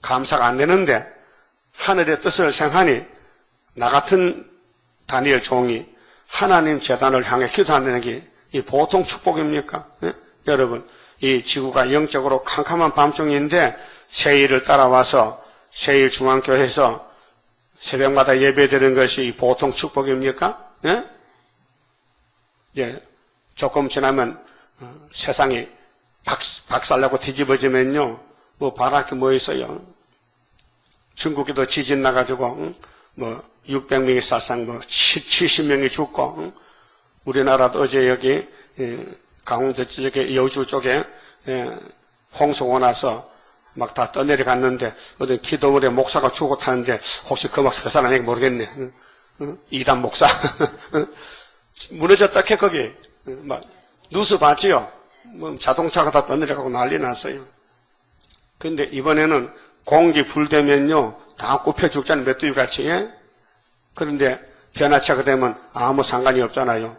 감사가 안 되는데 하늘의 뜻을 생하니 나 같은 다니엘 종이 하나님 제단을 향해 기도한다는 게 이 보통 축복입니까? 네? 여러분, 이 지구가 영적으로 캄캄한 밤중인데 세일을 따라와서 세일 중앙교회에서 새벽마다 예배드리는 것이 보통 축복입니까? 네? 예, 조금 지나면 세상이 박살나고 뒤집어지면요, 뭐 바랄 게 뭐 있어요? 중국에도 지진 나가지고 뭐 600명이 살상 뭐 70명이 죽고, 우리나라도 어제 여기 강원도 쪽에 여주 쪽에 홍수가 나서 막 다 떠내려갔는데 어떤 기도원에 목사가 죽고 타는데 혹시 그 목사 사람인지 모르겠네. 이단 목사 무너졌다 캐 거기 막 뉴스 봤지요. 뭐 자동차가 다 떠내려가고 난리 났어요. 근데 이번에는 공기 불되면요 다 굽혀 죽잖아요. 메뚜기 같이. 예? 그런데 변화차가 되면 아무 상관이 없잖아요.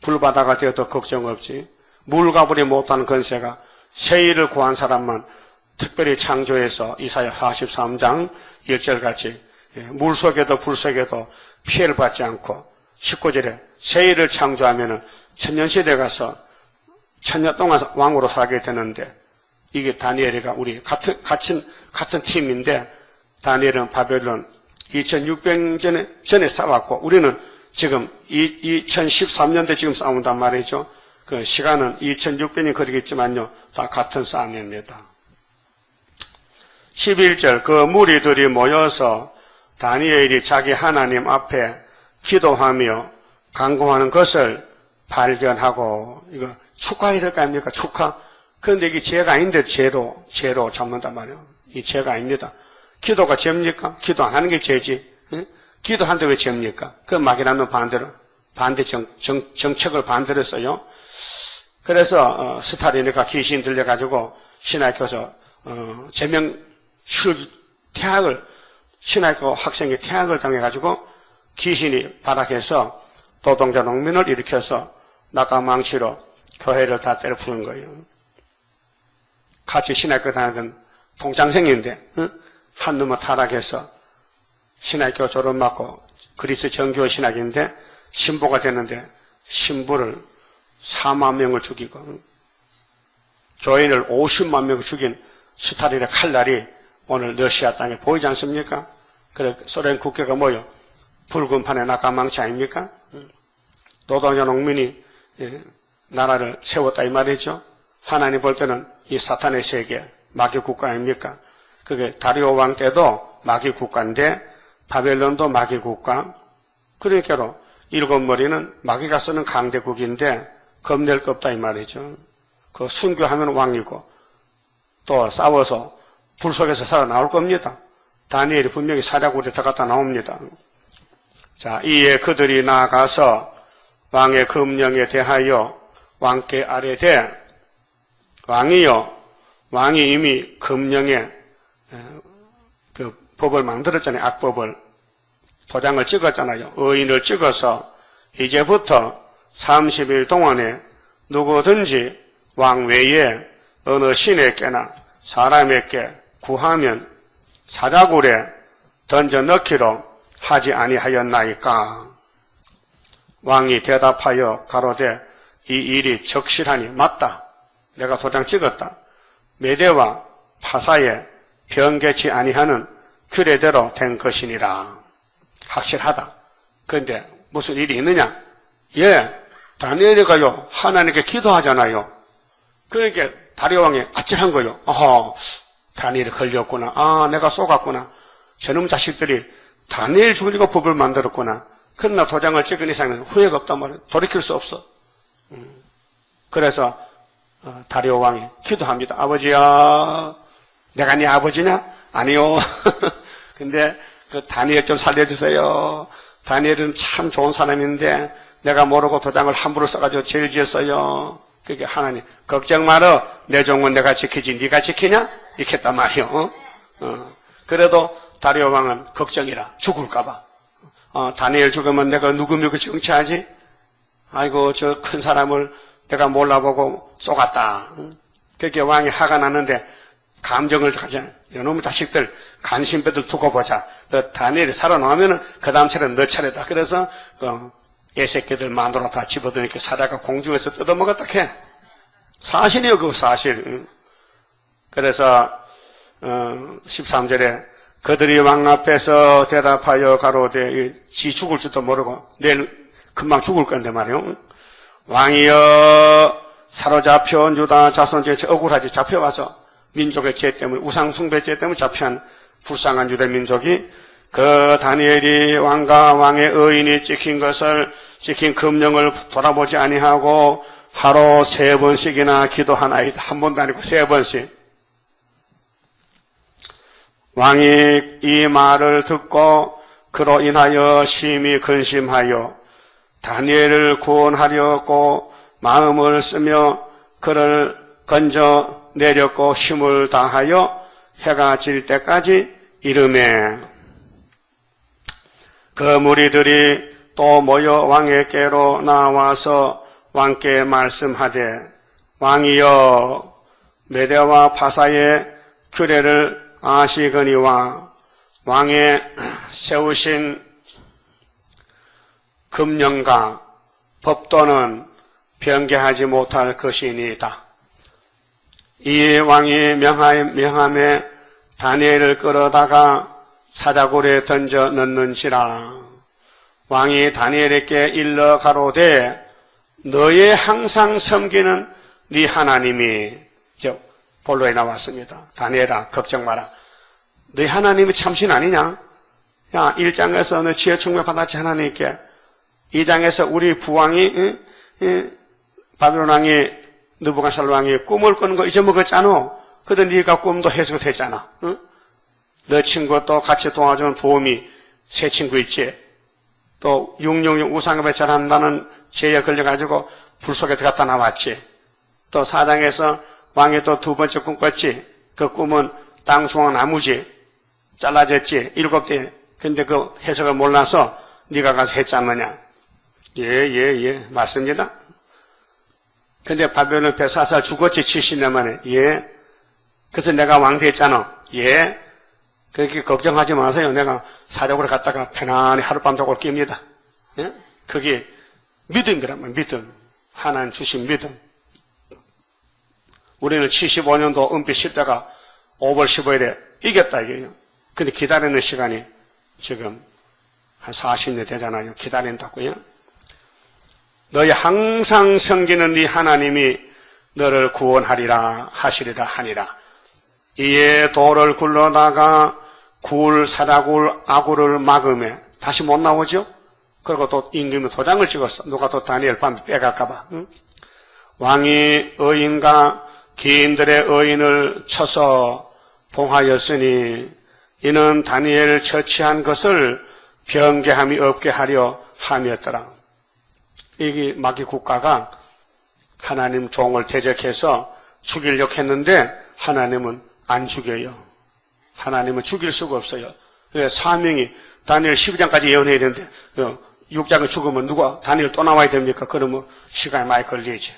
불바다가 되어도 걱정 없지. 물가불이 못하는 건세가 세일을 구한 사람만 특별히 창조해서 이사야 43장 1절같이 물속에도 불속에도 피해를 받지 않고 19절에 세일을 창조하면은 천년시대에 가서 천년 동안 왕으로 살게 되는데 이게 다니엘이가 우리 같은 팀인데 다니엘은 바벨론 2600년 전에 싸웠고 우리는 지금 2013년대 지금 싸운단 말이죠. 그 시간은 2600년 거리겠지만요. 다 같은 싸움입니다. 11절 그 무리들이 모여서 다니엘이 자기 하나님 앞에 기도하며 간구하는 것을 발견하고 이거 축하해야 될 거 아닙니까? 축하. 그런데 이게 죄가 아닌데 죄로 잡는단 말이에요. 이 죄가 아닙니다. 기도가 죄입니까? 기도 안 하는 게 죄지. 응? 기도하는데 왜 죄입니까? 그 막연하면 반대 정책을 반대로 써요. 그래서 스타린이가 귀신 들려가지고 신학교에서 신학교 학생이 퇴학을 당해가지고 귀신이 발악해서 노동자 농민을 일으켜서 낙가망치로 교회를 다 때려 부은 거예요. 같이 신학교 다니던 동창생인데 한 놈을 타락해서 신학교 졸업받고 그리스 정교 신학인데 신부가 됐는데 신부를 4만 명을 죽이고 교인을 50만 명을 죽인 스타린의 칼날이 오늘 러시아 땅에 보이지 않습니까? 그래 소련 국회가 뭐요? 붉은 판에 낙가망치 아닙니까? 노동자 농민이 나라를 세웠다 이 말이죠. 하나님 볼 때는 이 사탄의 세계 마귀 국가 아닙니까? 그게 다리오 왕 때도 마귀 국가인데 바벨론도 마귀 국가. 그러니까로 일곱 머리는 마귀가 쓰는 강대국인데 겁낼 거 없다 이 말이죠. 그 순교하면 왕이고 또 싸워서 불 속에서 살아나올 겁니다. 다니엘이 분명히 사자굴에 들어갔다 나옵니다. 자, 이에 그들이 나아가서 왕의 금령에 대하여 왕께 아뢰되, 왕이 이미 금령에 그 법을 만들었잖아요. 악법을. 도장을 찍었잖아요. 의인을 찍어서 이제부터 30일 동안에 누구든지 왕 외에 어느 신에게나 사람에게 구하면 사자굴에 던져 넣기로 하지 아니하였나이까. 왕이 대답하여 가로되 이 일이 적실하니 맞다. 내가 도장 찍었다. 메대와 파사에 변개치 아니하는 규례대로 된 것이니라. 확실하다. 그런데 무슨 일이 있느냐? 다니엘이가요 하나님께 기도하잖아요. 그러니까 다리오 왕이 아찔한 거요. 다니엘이 걸렸구나. 내가 쏘갔구나. 저놈 자식들이 다니엘 죽이고 법을 만들었구나. 그러나 도장을 찍은 이상은 후회가 없단 말이에요. 돌이킬 수 없어. 그래서 다리오 왕이 기도합니다. 아버지야, 내가 네 아버지냐? 아니요. 근데 그 다니엘 좀 살려주세요. 다니엘은 참 좋은 사람인데 내가 모르고 도장을 함부로 써가지고 죄를 지었어요. 그게 하나님, 걱정 말어. 내 종은 내가 지키지 네가 지키냐? 이렇게 했단 말이요. 그래도 다리오 왕은 걱정이라. 죽을까봐. 다니엘 죽으면 내가 누구 믿고 정치하지? 아이고, 저 큰 사람을 내가 몰라보고 쏘갔다. 그렇게 왕이 화가 나는데 감정을 가져. 이놈의 자식들 간신배들 두고 보자. 다니엘이 살아나오면은 그 다음 차례는 너 차례다. 그래서 애새끼들 마누라 다 집어드니까 사자가 공중에서 뜯어먹었다 해. 사실이요, 그거 사실. 그래서 13절에 그들이 왕 앞에서 대답하여 가로되, 지 죽을 줄도 모르고 내일 금방 죽을 건데 말이요. 왕이여, 사로잡혀온 유다 자손 중에 억울하지. 잡혀와서 민족의 죄 때문에, 우상숭배죄 때문에 잡혀한 불쌍한 유대 민족이 그 다니엘이 왕과 왕의 의인이 찍힌 금령을 돌아보지 아니하고 하루 3번씩이나 기도하나이다. 한 번도 아니고 3번씩. 왕이 이 말을 듣고 그로 인하여 심히 근심하여 다니엘을 구원하려고 마음을 쓰며 그를 건져 내렸고 힘을 다하여 해가 질 때까지 이르매 그 무리들이 또 모여 왕에게로 나와서 왕께 말씀하되 왕이여 메대와 파사의 규례를 아시거니와 왕의 세우신 금령과 법도는 변개하지 못할 것이니이다. 이 왕이 명함에 다니엘을 끌어다가 사자굴에 던져 넣는지라. 왕이 다니엘에게 일러 가로되 너의 항상 섬기는 네 하나님이, 본로에 나왔습니다. 다니엘아, 걱정 마라. 너희 하나님이 참신 아니냐? 1장에서 너 지혜 충만 받았지 하나님께. 2장에서 우리 부왕이 바벨론 왕이 느부갓네살 왕이 꿈을 꾸는 거 잊어먹었잖아. 그래도 네가 꿈도 해석됐잖아. 너 친구 또 같이 도와주는 도움이 새 친구 있지. 또 666 우상업에 잘한다는 죄에 걸려가지고 불 속에 들어갔다 나왔지. 또 4장에서 왕이 또 2번째 꿈 꿨지. 그 꿈은 땅수왕 나무지. 잘라졌지. 7대. 근데 그 해석을 몰라서 네가 가서 했지 않느냐. 예, 맞습니다. 근데 바벨론 벨사살 죽었지 70년 만에. 예. 그래서 내가 왕 됐잖아. 예. 그렇게 걱정하지 마세요. 내가 사적으로 갔다가 편안히 하룻밤 자고 깁니다. 예? 그게 믿음이란 믿음. 하나님 주신 믿음. 우리는 75년도 은빛 10대가 5월 15일에 이겼다 이게요. 근데 기다리는 시간이 지금 한 40년 되잖아요. 기다린다고요. 너희 항상 섬기는 네 하나님이 너를 구원하리라 하시리라 하니라. 이에 돌을 굴러다가 굴 사자굴 아굴을 막음에 다시 못 나오죠. 그리고 또 임금이 도장을 찍었어. 누가 또 다니엘 밤에 빼갈까봐. 응? 왕이 의인과 기인들의 의인을 쳐서 봉하였으니 이는 다니엘을 처치한 것을 변개함이 없게 하려 함이었더라. 이게 마귀 국가가 하나님 종을 대적해서 죽이려고 했는데 하나님은 안 죽여요. 하나님은 죽일 수가 없어요. 사명이 다니엘 12장까지 예언해야 되는데 6장에 죽으면 누가 다니엘 또 나와야 됩니까? 그러면 시간이 많이 걸리지.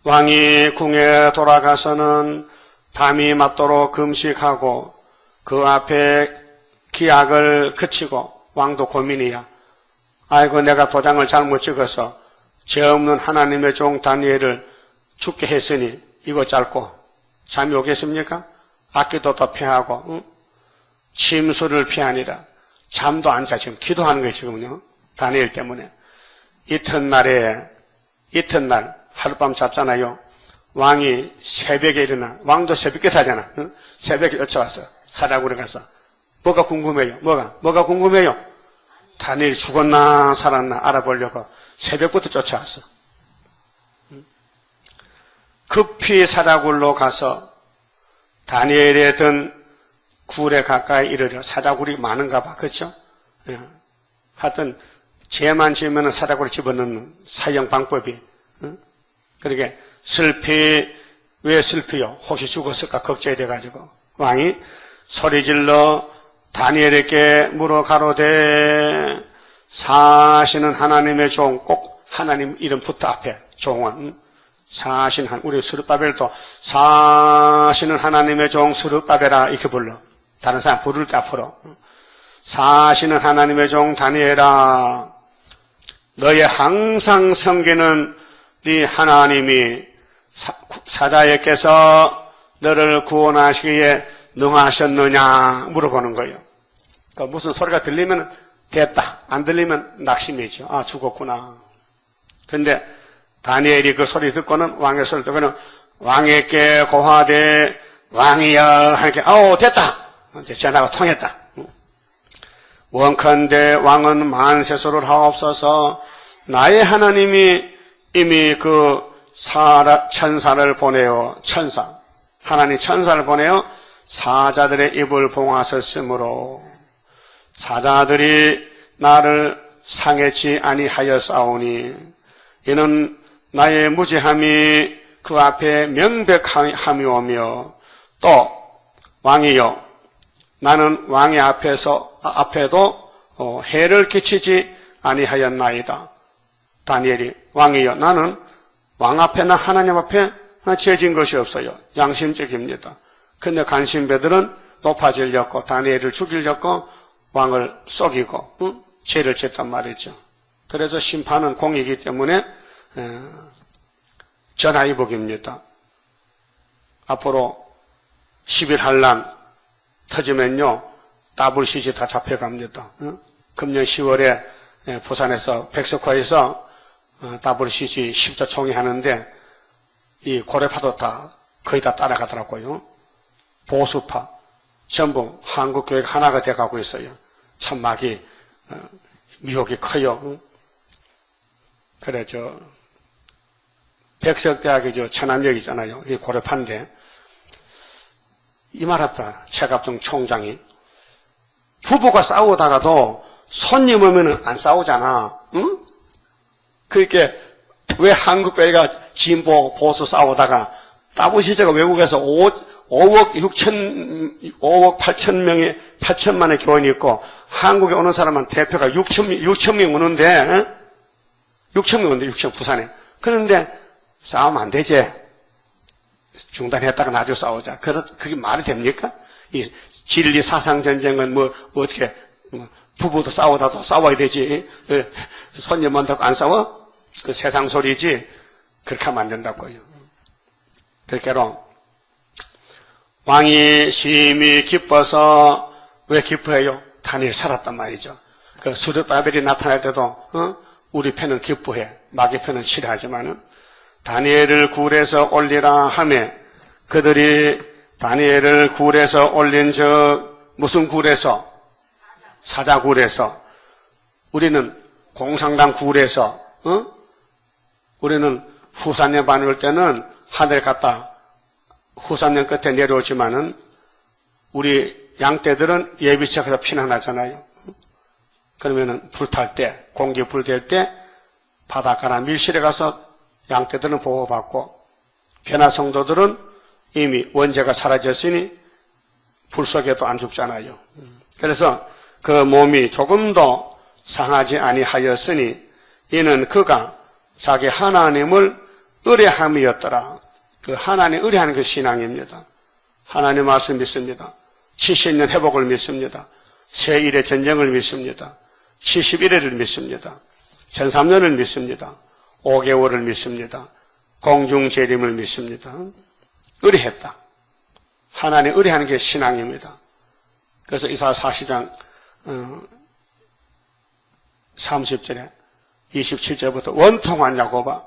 왕이 궁에 돌아가서는 밤이 맞도록 금식하고 그 앞에 기약을 그치고 왕도 고민이야. 아이고 내가 도장을 잘못 찍어서 죄 없는 하나님의 종 다니엘을 죽게 했으니 이거 짧고 잠이 오겠습니까? 악기도 더 피하고 침수를 피하니라. 잠도 안 자. 지금 기도하는 거예요 지금요. 다니엘 때문에. 이튿날 하룻밤 잤잖아요. 왕이 새벽에 일어나. 왕도 새벽에 자잖아. 새벽에 쫓아왔어. 사자굴에 가서. 뭐가 궁금해요? 뭐가 궁금해요? 다니엘 죽었나 살았나 알아보려고 새벽부터 쫓아왔어. 급히 사자굴로 가서 다니엘에 든 굴에 가까이 이르려. 사자굴이 많은가 봐. 그렇죠? 하여튼 죄만 지으면 사자굴에 집어넣는 사형 방법이. 그러게 왜 슬피요? 혹시 죽었을까 걱정이 돼가지고 왕이 소리질러 다니엘에게 물어 가로되 사시는 하나님의 종, 꼭 하나님 이름 붙어 앞에 종은 사신 우리 스룹바벨도 사시는 하나님의 종 스룹바벨아 이렇게 불러. 다른 사람 부를 때 앞으로 사시는 하나님의 종 다니엘아 너의 항상 섬기는 네 하나님이 사자에게서 너를 구원하시기에 능하셨느냐 물어보는 거예요. 그러니까 무슨 소리가 들리면 됐다, 안 들리면 낙심이죠. 아 죽었구나. 근데 다니엘이 그 소리 듣고는 왕의 소리 듣고는 왕에게 고하되 왕이여 하니까 아우 됐다. 이제 전화가 통했다. 원컨대 왕은 만세소를 하옵소서. 나의 하나님이 이미 그 천사를 보내어 하나님 천사를 보내어 사자들의 입을 봉하셨으므로 사자들이 나를 상해치 아니하였사오니 이는 나의 무죄함이 그 앞에 명백함이오며 또 왕이여 나는 왕의 앞에도 해를 끼치지 아니하였나이다. 다니엘이 왕이여 나는 왕 앞에나 하나님 앞에 죄진 것이 없어요. 양심적입니다. 근데 간신배들은 높아지려고 다니엘을 죽이려고 왕을 속이고 죄를 짓단 말이죠. 그래서 심판은 공이기 때문에 전하위복입니다. 앞으로 10일 한란 터지면요 WCG 다 잡혀갑니다. 금년 10월에 부산에서 백석화에서 WCG 10자 총회하는데 이 고래파도 다 거의 다 따라가더라고요. 보수파 전부 한국교회가 하나가 돼가고 있어요. 참 막이 미혹이 커요. 그래 백석대학이 천안역이잖아요. 이 고래파인데 이 말했다. 최갑종 총장이 부부가 싸우다가도 손님 오면은 안 싸우잖아. 응? 그러니까 왜 한국교회가 진보 보수 싸우다가 WCG가 외국에서 5억 8천만의 교인이 있고 한국에 오는 사람은 대표가 6천 명 오는데 6천 명 오는데 6천 부산에. 그런데 싸우면 안 되지. 중단했다가 나중에 싸우자. 그게 말이 됩니까? 이 진리 사상 전쟁은 어떻게 부부도 싸우다도 싸워야 되지. 손님 온다고 안 싸워? 그 세상 소리지. 그렇게 하면 안 된다고요. 그렇게로 왕이 심히 기뻐서 왜 기뻐해요? 다니엘 살았단 말이죠. 그 스룹바벨이 나타날 때도 우리 편은 기뻐해. 마귀 편은 싫어하지만은 다니엘을 굴에서 올리라 하며 그들이 다니엘을 굴에서 올린 무슨 굴에서? 사자굴에서. 우리는 공상당 굴에서 우리는 후산년 반을 올 때는 하늘 갔다 후산년 끝에 내려오지만은 우리 양떼들은 예비책에서 피난하잖아요. 그러면은 불탈 때, 공기 불댈 때 바닷가나 밀실에 가서 양떼들은 보호받고 변화 성도들은 이미 원죄가 사라졌으니 불 속에도 안 죽잖아요. 그래서 그 몸이 조금도 상하지 아니하였으니 이는 그가 자기 하나님을 의뢰함이었더라. 그 하나님 의뢰하는 그 신앙입니다. 하나님 말씀 믿습니다. 70년 회복을 믿습니다. 새1의 전쟁을 믿습니다. 71회를 믿습니다. 1003년을 믿습니다. 5개월을 믿습니다. 공중재림을 믿습니다. 의뢰했다. 하나님 의뢰하는 게 신앙입니다. 그래서 이사야 40장 30절에 27절부터 원통한 야곱아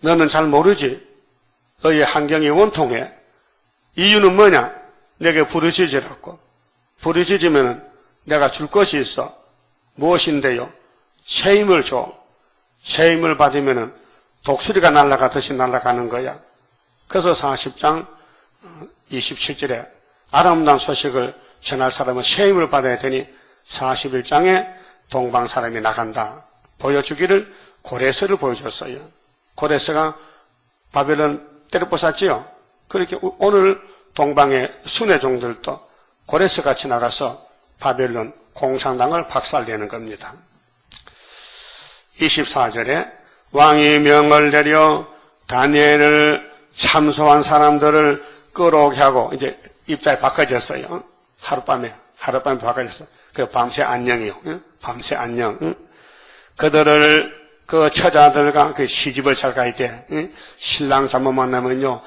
너는 잘 모르지. 너의 환경이 원통해. 이유는 뭐냐? 내게 부르짖으라고. 부르짖으면 내가 줄 것이 있어. 무엇인데요? 새 힘을 줘. 새 힘을 받으면 독수리가 날아가듯이 날아가는 거야. 그래서 40장 27절에 아름다운 소식을 전할 사람은 새 힘을 받아야 되니 41장에 동방 사람이 나간다. 보여주기를 고레스를 보여줬어요. 고레스가 바벨론 때려부쌌지요. 그렇게 오늘 동방의 순회종들도 고레스같이 나가서 바벨론 공산당을 박살내는 겁니다. 24절에 왕이 명을 내려 다니엘을 참소한 사람들을 끌어오게 하고 이제 입장이 바꿔졌어요. 하룻밤에 바꿔졌어. 그 밤새 안녕이요. 밤새 안녕. 그들을 그 처자들과 그 시집을 잘 가야 돼. 신랑 잘못 만나면요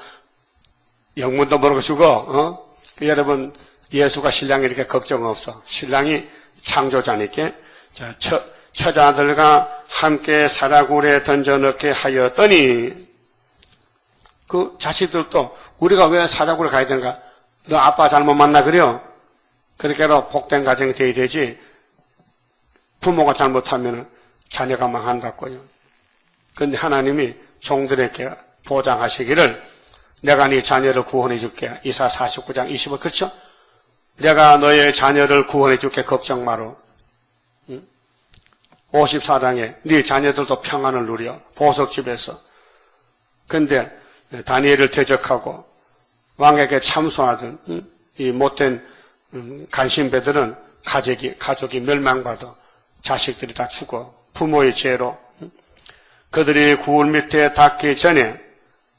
영문도 모르고 죽어. 여러분 예수가 신랑이 이렇게 걱정 없어. 신랑이 창조자니까. 자, 처자들과 함께 사자굴에 던져 넣게 하였더니 그 자식들도 우리가 왜 사자굴에 가야 되는가? 너 아빠 잘못 만나 그래요? 그렇게로 복된 가정이 돼야 되지. 부모가 잘못하면 자녀가 망한다고요. 그런데 하나님이 종들에게 보장하시기를 내가 네 자녀를 구원해 줄게. 이사야 49장 25 그렇죠? 내가 너의 자녀를 구원해 줄게. 걱정 마라. 54장에 네 자녀들도 평안을 누려. 보석집에서. 그런데 다니엘을 대적하고 왕에게 참소하던 이 못된 간신배들은 가족이 멸망받아 자식들이 다 죽어. 부모의 죄로. 그들이 굴 밑에 닿기 전에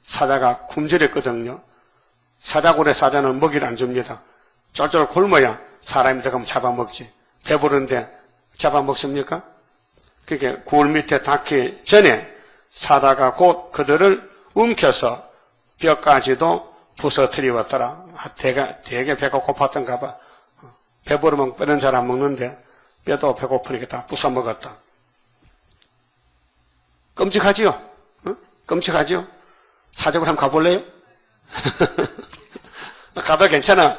사자가 굶주렸거든요. 사자굴에 사자는 먹이를 안 줍니다. 쫄쫄 굶어야 사람이 들어가면 잡아먹지. 배부른데 잡아먹습니까? 그게 굴 밑에 닿기 전에 사자가 곧 그들을 움켜서 뼈까지도 부서뜨리웠더라. 되게 배가 고팠던가 봐. 배부르면 뼈는 잘 안 먹는데 뼈도 배고프니까 다 부숴먹었다. 끔찍하지요? 끔찍하지요? 사자굴 한번 가볼래요? 가도 괜찮아.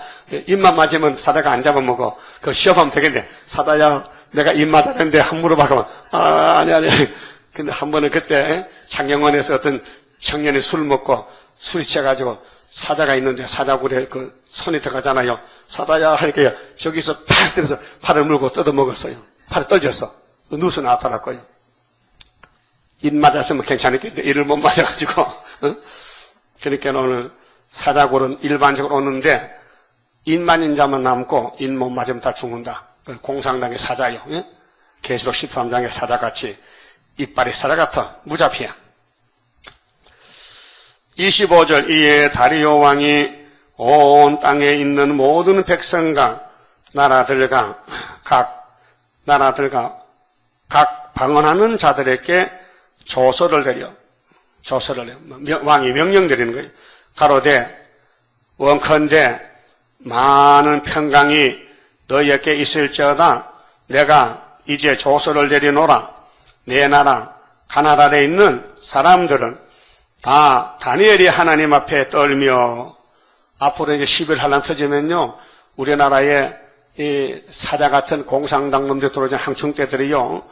입만 맞으면 사자가 안 잡아먹어. 그거 시험하면 되겠네. 사자야, 내가 입 맞았는데 한 물어봐가면, 아니. 근데 한 번은 그때 창경원에서 어떤 청년이 술 먹고 술이 취해가지고 사자가 있는데 사자굴에 그 손이 들어가잖아요. 사자야, 하니까 저기서 팍 때려서 팔을 물고 뜯어먹었어요. 팔을 떨졌어. 누수 나왔더라고요. 입 맞았으면 괜찮았겠는데 이를 못 맞아가지고. 그러니까 오늘 사자굴은 일반적으로 오는데 입만 인자만 남고 입 못 맞으면 다 죽는다. 공산당의 사자요. 계시록 13장의 사자같이 이빨이 사자 같아. 무자피야. 25절 이에 다리오 왕이 온 땅에 있는 모든 백성과 나라들과 각 방언하는 자들에게 조서를 내려 왕이 명령 내리는 거예요. 가로되 원컨대 많은 평강이 너희에게 있을지어다. 내가 이제 조서를 내리노라. 내 나라 가나다에 있는 사람들은 다 다니엘이 하나님 앞에 떨며 앞으로 이제 11한란 터지면요 우리나라에 이 사자 같은 공산당 놈들 들어오는 항충대들이요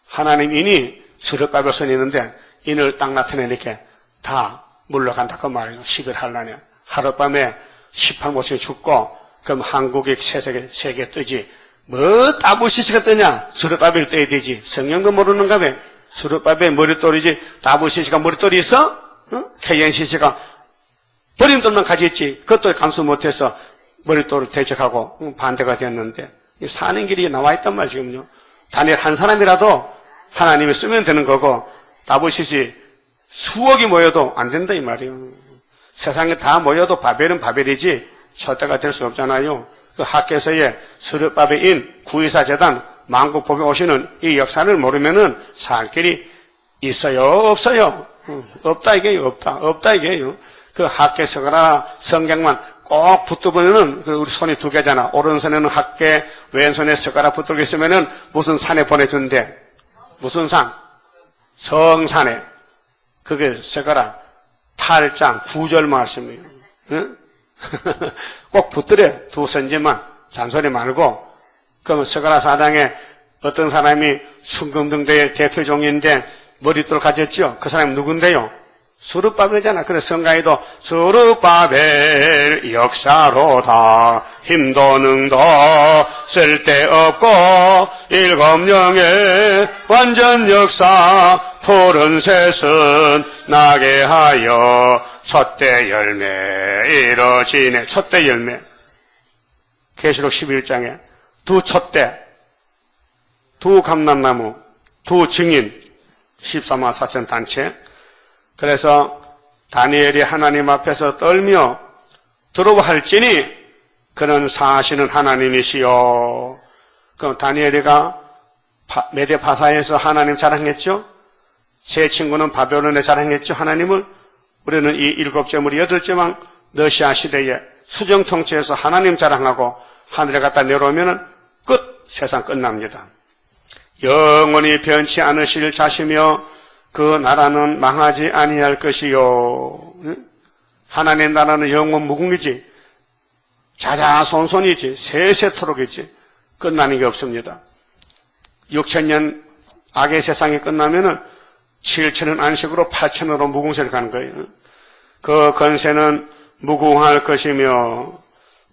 하나님이니 스룹바벨선이 있는데 인을 딱 나타내니까 다 물러간다 그 말이에요. 11한란에 하룻밤에 18모층이 죽고 그럼 한국이 세계 뜨지. 뭐 따부시시가 뜨냐? 수르바벨 떠야 되지. 성경도 모르는가 봐. 수르바벨 머릿돌이지. 따부시시가 머릿돌이 있어? KNCC가 버림돌만 가졌지. 그것도 간수 못해서 머릿돌을 대적하고 반대가 됐는데 사는 길이 나와 있단 말이야 지금요. 단일 한 사람이라도 하나님이 쓰면 되는 거고 따부시시 수억이 모여도 안 된다 이 말이에요. 세상에 다 모여도 바벨은 바벨이지 초대가 될 수 없잖아요. 그 학계서의 스룹바벨인 구이사재단 만국법에 오시는 이 역사를 모르면은 살 길이 있어요 없어요? 없다 이게요. 없다 이게요. 그 학계서거나 성경만 꼭 붙들고는 그 우리 손이 두 개잖아. 오른손에는 학계, 왼손에 숟가락 붙들고 있으면은 무슨 산에 보내준대? 무슨 산? 성산에. 그게 숟가락 8장 9절 말씀이에요. 응? 꼭 붙들어. 두 선지만 잔소리 말고. 그러면 숟가락 사장에 어떤 사람이 순금등대의 대표종인데 머릿돌 가졌죠? 그 사람이 누군데요? 수르바벨이잖아. 그래서 성가에도 수르바벨 역사로다 힘도 능도 쓸데없고 일검령의 완전 역사 푸른 셋은 나게 하여 첫대 열매 이뤄지네. 첫대 열매. 계시록 11장에 두 첫대, 두 감람나무, 두 증인 14만 4천 단체. 그래서 다니엘이 하나님 앞에서 떨며 들어와 할지니 그는 사시는 하나님이시요. 그럼 다니엘이가 메대 파사에서 하나님 자랑했죠. 제 친구는 바벨론에 자랑했죠. 하나님을. 우리는 이 7제물 8제만 러시아 시대에 수정 통치에서 하나님 자랑하고 하늘에 갖다 내려오면은 끝. 세상 끝납니다. 영원히 변치 않으실 자시며 그 나라는 망하지 아니할 것이요. 하나님 나라는 영원 무궁이지. 자자손손이지. 세세토록이지. 끝나는 게 없습니다. 6,000년 악의 세상이 끝나면은 7,000은 안식으로 8,000으로 무궁세를 가는 거예요. 그 건세는 무궁할 것이며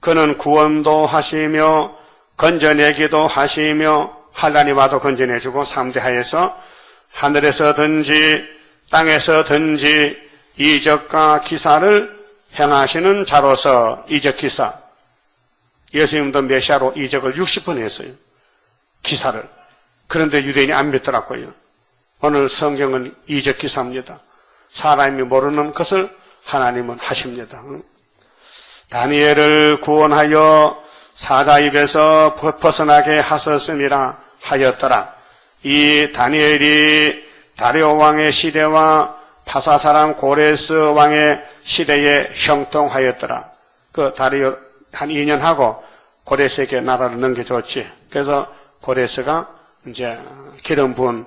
그는 구원도 하시며 건져내기도 하시며 환난이 와도 건져내주고 3대 하에서 하늘에서든지 땅에서든지 이적과 기사를 행하시는 자로서 이적 기사. 예수님도 메시아로 이적을 60번 했어요. 기사를. 그런데 유대인이 안 믿더라고요. 오늘 성경은 이적 기사입니다. 사람이 모르는 것을 하나님은 하십니다. 다니엘을 구원하여 사자 입에서 벗어나게 하셨음이라 하였더라. 이 다니엘이 다리오 왕의 시대와 파사 사람 고레스 왕의 시대에 형통하였더라. 그 다리오 한 2년 하고 고레스에게 나라를 넘겨줬지. 그래서 고레스가 이제 기름 부은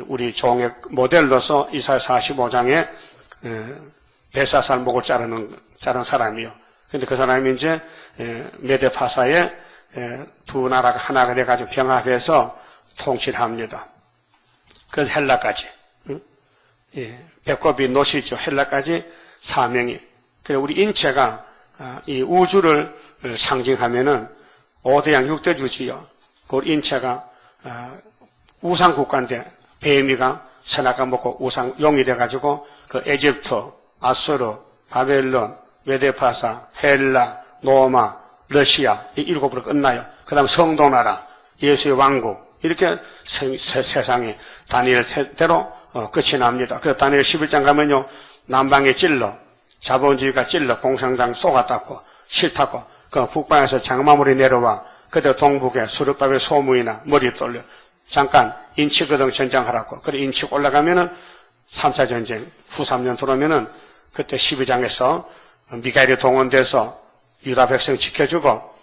우리 종의 모델로서 이사야 45장에 벨사살 목을 자른 사람이요. 근데 그 사람이 이제 메데 파사에 두 나라가 하나가 돼가지고 병합해서 통치를 합니다. 그래서 헬라까지. 배꼽이 노시죠. 헬라까지 사명이. 그래 우리 인체가 이 우주를 상징하면은 5대양 6대주지요. 그 인체가 우상국가인데 뱀이가 선악과 먹고 우상 용이 돼가지고 그 에집트, 아수르, 바벨론, 메데파사, 헬라, 로마, 러시아 이 7으로 끝나요. 그 다음 성도나라, 예수의 왕국 이렇게 세상이 다니엘대로 끝이 납니다. 그래서 다니엘 11장 가면요. 남방에 찔러, 자본주의가 찔러 공산당 쏘아닦고 싫다고 그 북방에서 장마물이 내려와 그때 동북에 수르바벨 소무이나 머리 돌려 잠깐 인치거등 전장하라고. 그래 인치 올라가면은 3차 전쟁 후 3년 들어오면은 그때 12장에서 미가엘이 동원돼서 유다 백성 지켜주고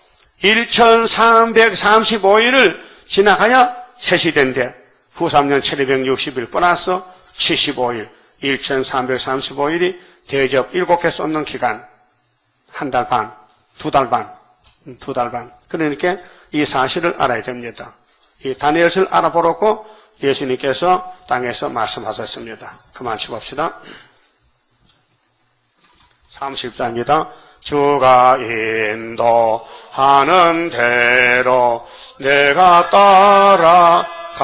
1335일을 지나가야 새 시대인데 후 3년 1260일 플러스 75일 1335일이 대접 7개 쏟는 기간 한 달 반, 2달 반, 2달 반. 그러니까 이 사실을 알아야 됩니다. 이 다니엘을 알아보라고 예수님께서 땅에서 말씀하셨습니다. 그만 치봅시다. 30장입니다. 주가 인도하는 대로 내가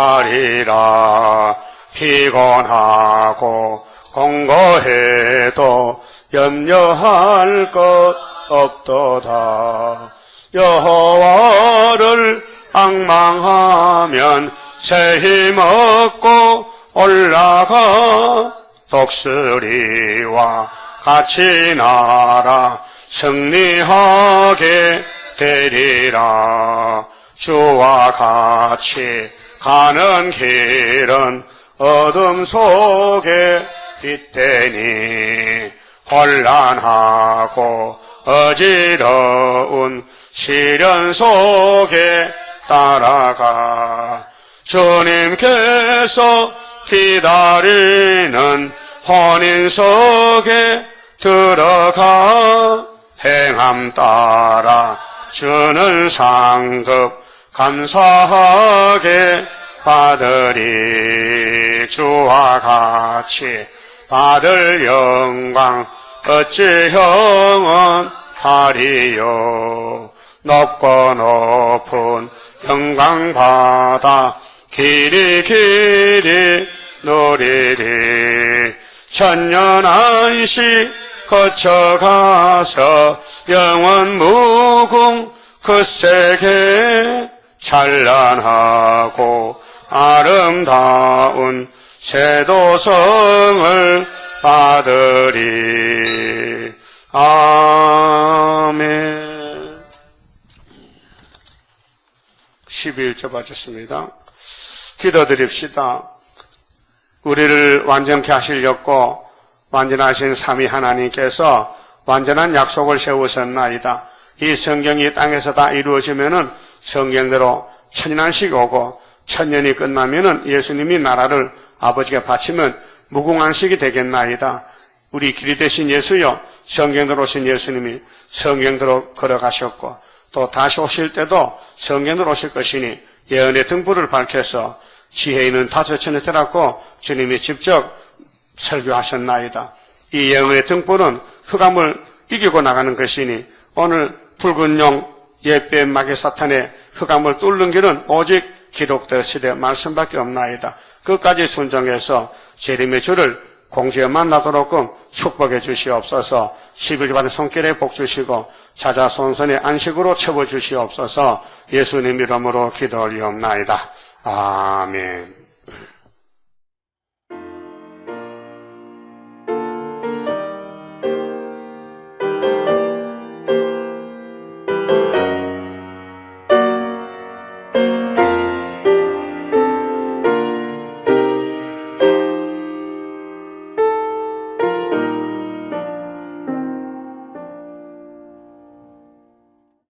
따라가리라. 피곤하고 공고해도 염려할 것 없도다. 여호와를 앙망하면 새 힘 얻고 올라가 독수리와 같이 날아 승리하게 되리라. 주와 같이 가는 길은 어둠 속에 빛되니 혼란하고 어지러운 시련 속에 따라가 주님께서 기다리는 혼인 속에 들어가 행함 따라 주는 상급 감사하게 받으리. 주와 같이 받을 영광 어찌 영원하리요. 높고 높은 영광 받아 길이 누리리. 천년 안식 거쳐가서 영원 무궁 그 세계 찬란하고 아름다운 세도성을 받으리. 아멘. 12일째 바쳤습니다. 기도드립시다. 우리를 완전케 하시려고 완전하신 삼위 하나님께서 완전한 약속을 세우셨나이다. 이 성경이 땅에서 다 이루어지면은 성경대로 천년안식이 오고 천년이 끝나면은 예수님이 나라를 아버지가 바치면 무궁안식이 되겠나이다. 우리 길이 되신 예수여, 성경대로 오신 예수님이 성경대로 걸어가셨고 또 다시 오실 때도 성경대로 오실 것이니 예언의 등불을 밝혀서 지혜 있는 다섯천에 되라고 주님이 직접 설교하셨나이다. 이 예언의 등불은 흑암을 이기고 나가는 것이니 오늘 붉은 용 옛뱀 마귀 사탄의 흑암을 뚫는 길은 오직 기록된 시대 말씀밖에 없나이다. 끝까지 순종해서 재림의 주를 공주에 만나도록 축복해 주시옵소서. 10일 받은 손길에 복 주시고 자자손손의 안식으로 채워 주시옵소서. 예수님 이름으로 기도 올리옵나이다. 아멘.